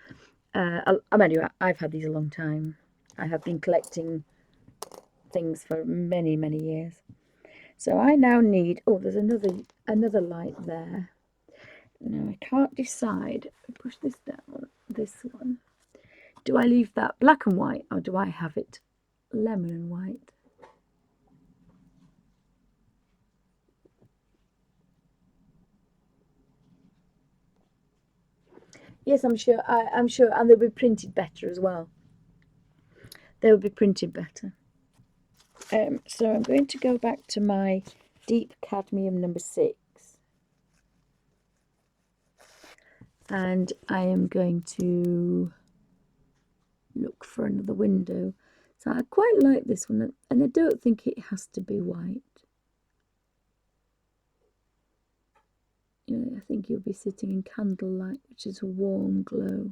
anyway, I've had these a long time. I have been collecting things for many, many years. So I now need, oh, there's another light there. Now I can't decide. Push this down, this one. Do I leave that black and white or do I have it lemon and white? Yes, I'm sure. I'm sure, and they'll be printed better as well. They'll be printed better. So I'm going to go back to my deep cadmium number 6, and I am going to look for another window. So I quite like this one, and I don't think it has to be white. You know, I think you'll be sitting in candlelight, which is a warm glow.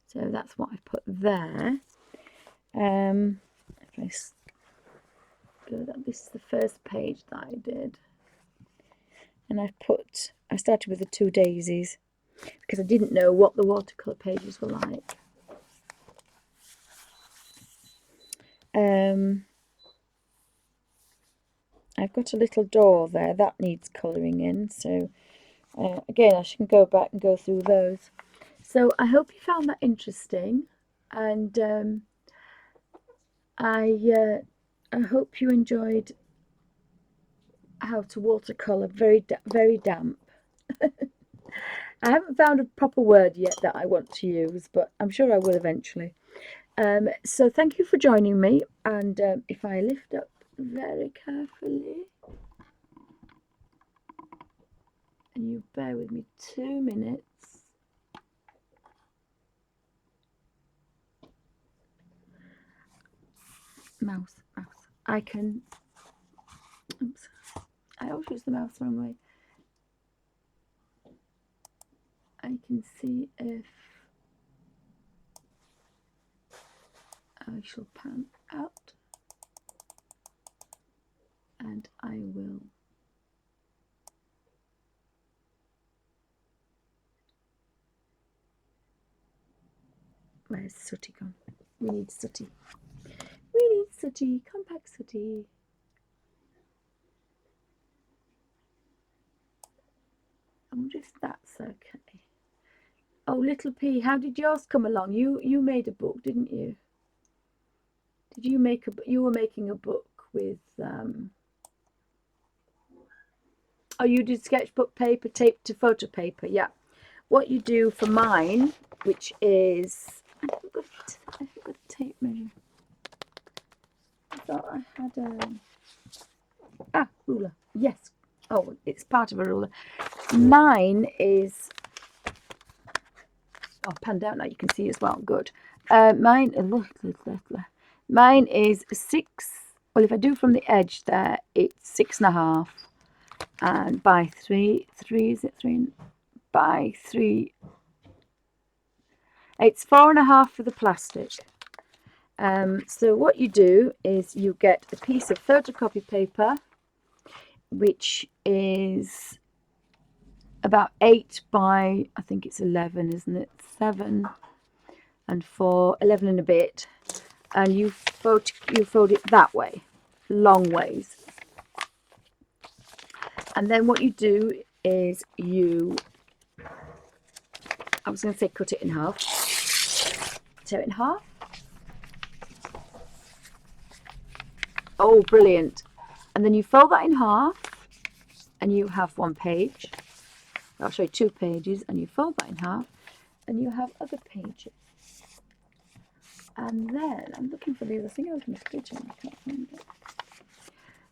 So that's what I put there. If I go that, this is the first page that I did, and I started with the 2 daisies because I didn't know what the watercolour pages were like. I've got a little door there that needs colouring in, so again I should go back and go through those. So I hope you found that interesting, and I hope you enjoyed how to watercolour very damp. I haven't found a proper word yet that I want to use, but I'm sure I will eventually. So thank you for joining me, and if I lift up very carefully, and you bear with me 2 minutes. Mouse. I can, oops, I always use the mouse the wrong way. I can see if I shall pan out, and I will where's Sooty gone? We need Sooty. We need Sooty. Come back, Sooty. I wonder if that's okay. Oh, Little P, how did yours come along? You made a book, didn't you? Did you make you were making a book with oh, you did sketchbook paper taped to photo paper, yeah. What you do for mine, which is I haven't got a tape measure. I thought I had a ruler. Yes. Oh, it's part of a ruler. Mine is panned out now. You can see as well. Good. Mine is 6. Well, if I do from the edge there, it's 6.5, and by 3. Is it 3? By 3. It's 4.5 for the plastic. So what you do is you get a piece of photocopy paper, which is about 8 by, I think it's 11, isn't it? 7 and 4, 11 and a bit, and you fold it that way, long ways. And then what you do is I was going to say cut it in half. Tear it in half. Oh, brilliant. And then you fold that in half, and you have 1 page. I'll show you 2 pages, and you fold that in half, and you have other pages. And then, I'm looking for the other thing I was missing, I can't find it.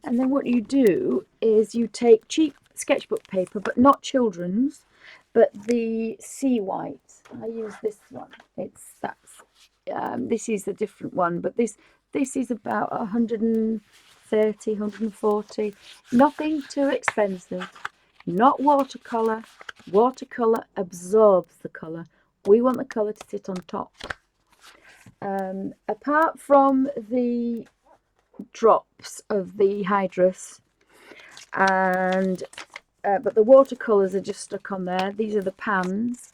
And then what you do is you take cheap sketchbook paper, but not children's, but the sea white. I use this one. This is a different one, but this is about 130, 140. Nothing too expensive. Not watercolour. Watercolour absorbs the colour. We want the colour to sit on top. Apart from the drops of the hydrous, and but the watercolours are just stuck on there. These are the pans.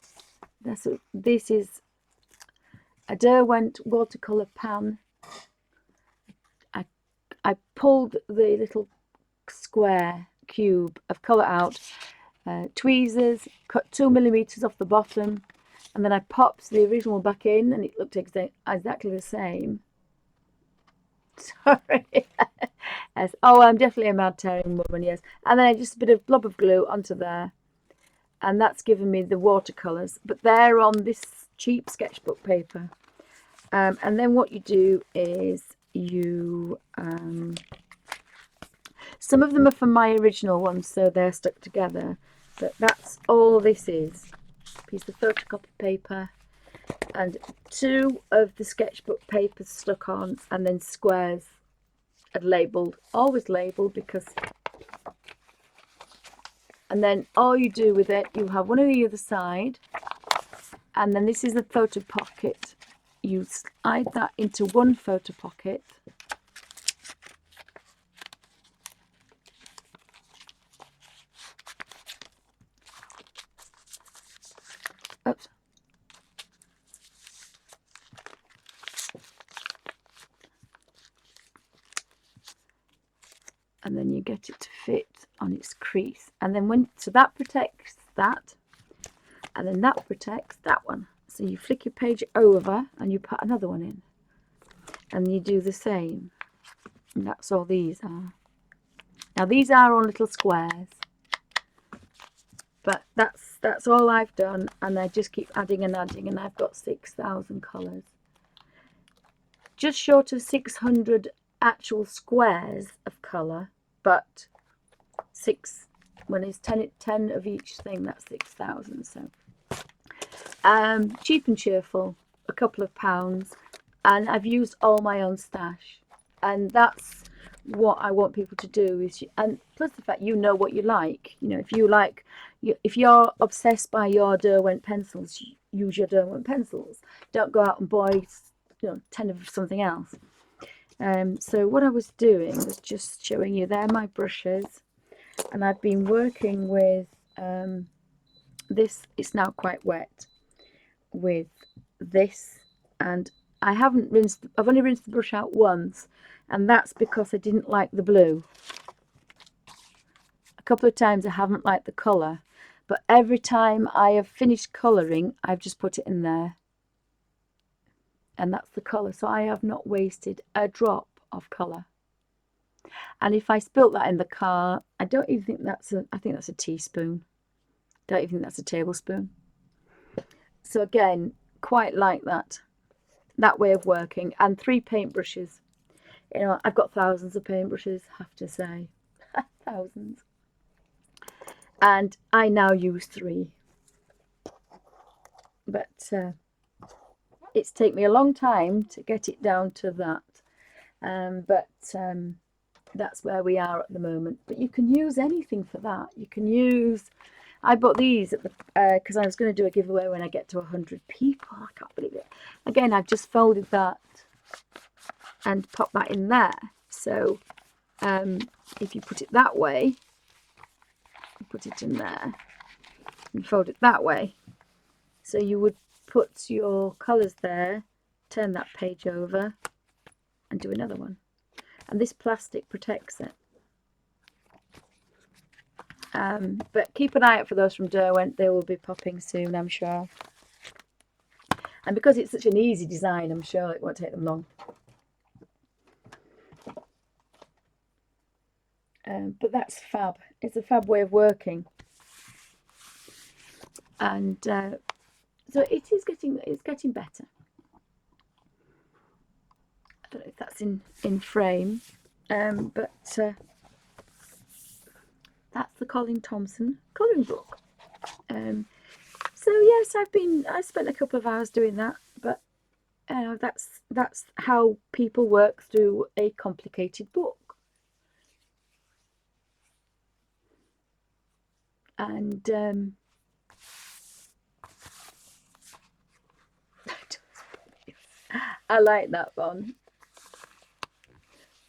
This is a Derwent watercolour pan. I pulled the little square cube of colour out, tweezers, cut 2mm off the bottom, and then I popped the original back in, and it looked exactly the same. Sorry. Yes. Oh, I'm definitely a mad tearing woman, yes. And then just a bit of blob of glue onto there, and that's given me the watercolours, but they're on this cheap sketchbook paper. And then what you do is you some of them are from my original ones, so they're stuck together, but that's all this is. A piece of photocopy paper and 2 of the sketchbook papers stuck on, and then squares and labelled, always labelled, because, and then all you do with it, you have one on the other side, and then this is the photo pocket. You slide that into one photo pocket, oops, and then you get it to fit on its crease, and then so that protects that, and then that protects that one. So you flick your page over and you put another one in, and you do the same, and that's all these are. Now these are on little squares, but that's all I've done, and I just keep adding and adding, and I've got 6,000 colours, just short of 600 actual squares of colour, but 6, when it's 10 of each thing, that's 6,000. So cheap and cheerful, a couple of pounds, and I've used all my own stash, and that's what I want people to do. Is, and plus the fact you know what you like. You know, if you like, if you're obsessed by your Derwent pencils, use your Derwent pencils. Don't go out and buy 10 of something else. So what I was doing was just showing you, they're my brushes, and I've been working with this. It's now quite wet with this, and I haven't rinsed, I've only rinsed the brush out once, and that's because I didn't like the blue. A couple of times I haven't liked the colour, but every time I have finished colouring, I've just put it in there, and that's the colour. So I have not wasted a drop of colour. And if I spilt that in the car, I don't even think I think that's a teaspoon. Don't even think that's a tablespoon. So again, quite like that way of working. And 3 paintbrushes. You know, I've got thousands of paintbrushes, have to say. Thousands. And I now use 3. But it's taken me a long time to get it down to that. But that's where we are at the moment. But you can use anything for that. You can use, I bought these at the because I was going to do a giveaway when I get to 100 people. I can't believe it. Again, I've just folded that and popped that in there. So if you put it that way, put it in there and fold it that way. So you would put your colours there, turn that page over and do another one. And this plastic protects it. But keep an eye out for those from Derwent. They will be popping soon, I'm sure. And because it's such an easy design, I'm sure it won't take them long. But that's fab. It's a fab way of working. And so it's getting better. I don't know if that's in frame, but that's the Colin Thompson colouring book. So yes, I spent a couple of hours doing that, but that's how people work through a complicated book. And I like that one.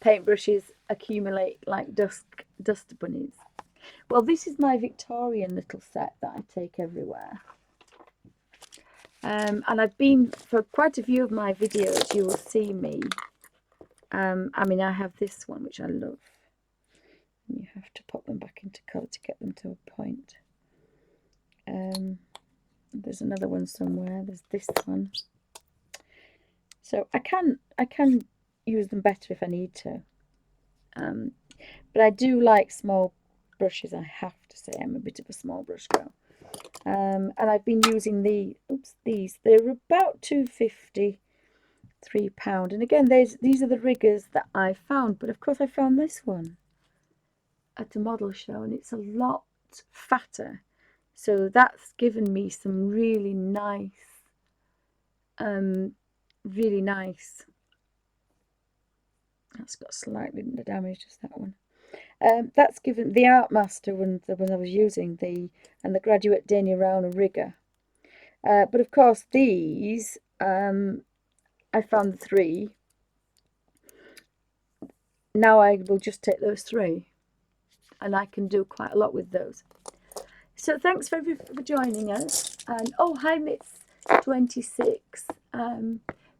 Paintbrushes accumulate like dust bunnies. Well, this is my Victorian little set that I take everywhere. And I've been, for quite a few of my videos, you will see me. I mean, I have this one, which I love. You have to pop them back into colour to get them to a point. there's another one somewhere. There's this one. So I can use them better if I need to. But I do like small brushes, I have to say. I'm a bit of a small brush girl. And I've been using these. They're about £2.50, £3. And again, these are the riggers that I found. But of course, I found this one at a model show, and it's a lot fatter. So that's given me some really nice, That's got slightly damage, just that one. That's given the Art Master one, the one I was using, and the Graduate Dania Rowner rigger. But of course, these I found the 3. Now I will just take those 3, and I can do quite a lot with those. So thanks for joining us. And oh, hi, Mitz26.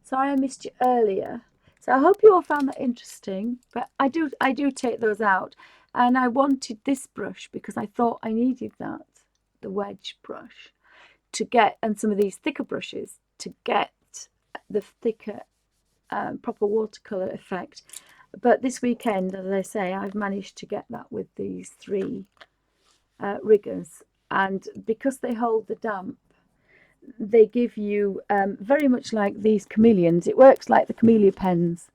Sorry I missed you earlier. So I hope you all found that interesting. But I do take those out, and I wanted this brush because I thought I needed that, the wedge brush, to get, and some of these thicker brushes to get the thicker proper watercolor effect. But this weekend, as I say, I've managed to get that with these 3 riggers, and because they hold the damp, they give you very much like these chameleons. It works like the camellia pens.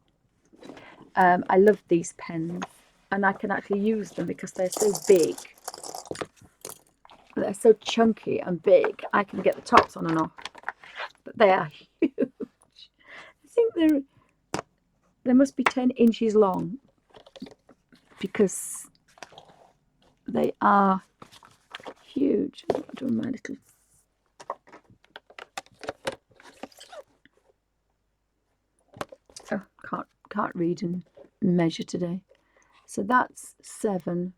I love these pens, and I can actually use them because they're so big. They're so chunky and big. I can get the tops on and off, but they are huge. I think they must be 10 inches long because they are huge. I'm doing my little. Oh, can't read and measure today. So that's 7.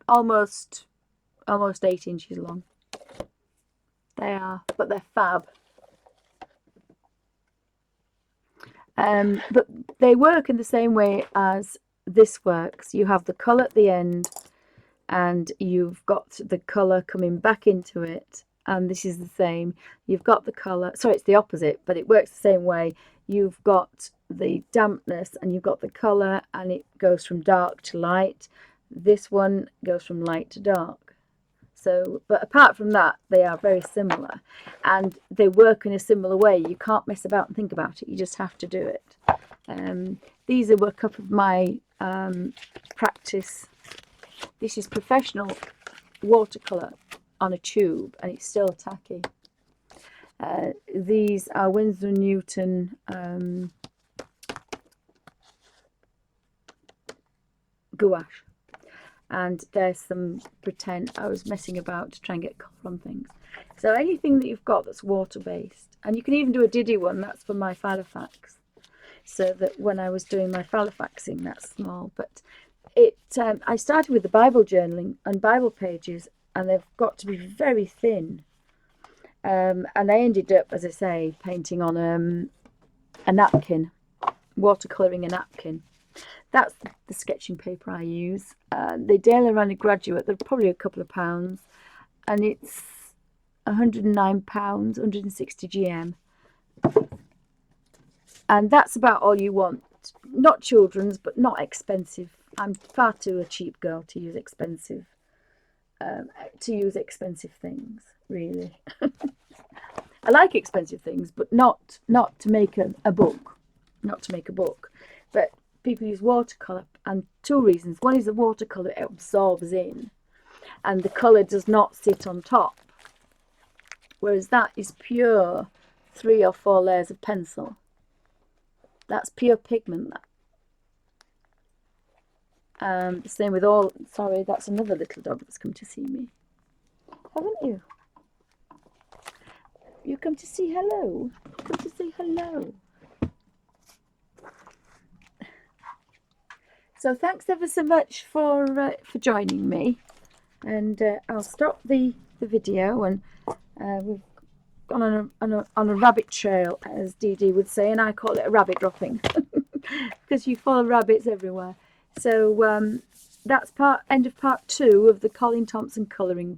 Almost 8 inches long. They are, but they're fab. But they work in the same way as this works. You have the colour at the end, and you've got the colour coming back into it, and this is the same. You've got the colour, sorry, it's the opposite, but it works the same way. You've got the dampness and you've got the colour, and it goes from dark to light. This one goes from light to dark. So, but apart from that, they are very similar, and they work in a similar way. You can't mess about and think about it. You just have to do it. These are a couple of my practice. This is professional watercolour on a tube, and it's still tacky. These are Winsor Newton gouache. And there's some pretend. I was messing about to try and get colour on things. So anything that you've got that's water-based, and you can even do a Diddy one. That's for my Filofax. So that when I was doing my Filofaxing, that's small. But I started with the Bible journaling and Bible pages, and they've got to be very thin. And I ended up, as I say, painting on a napkin, watercolouring a napkin. That's the sketching paper I use. The Daily Runner Graduate, they're probably a couple of pounds, and it's £109, 160 GM. And that's about all you want. Not children's, but not expensive. I'm far too a cheap girl to use expensive things, really. I like expensive things, but not to make a book. Not to make a book. But people use watercolour, and 2 reasons. One is the watercolour, it absorbs in, and the colour does not sit on top, whereas that is pure 3 or 4 layers of pencil. That's pure pigment. The same with all. Sorry, that's another little dog that's come to see me, haven't you? You come to say hello. Come to say hello. So thanks ever so much for joining me, and I'll stop the video, and we've gone on a rabbit trail, as Dee Dee would say, and I call it a rabbit dropping because you follow rabbits everywhere. So that's end of part 2 of the Colin Thompson colouring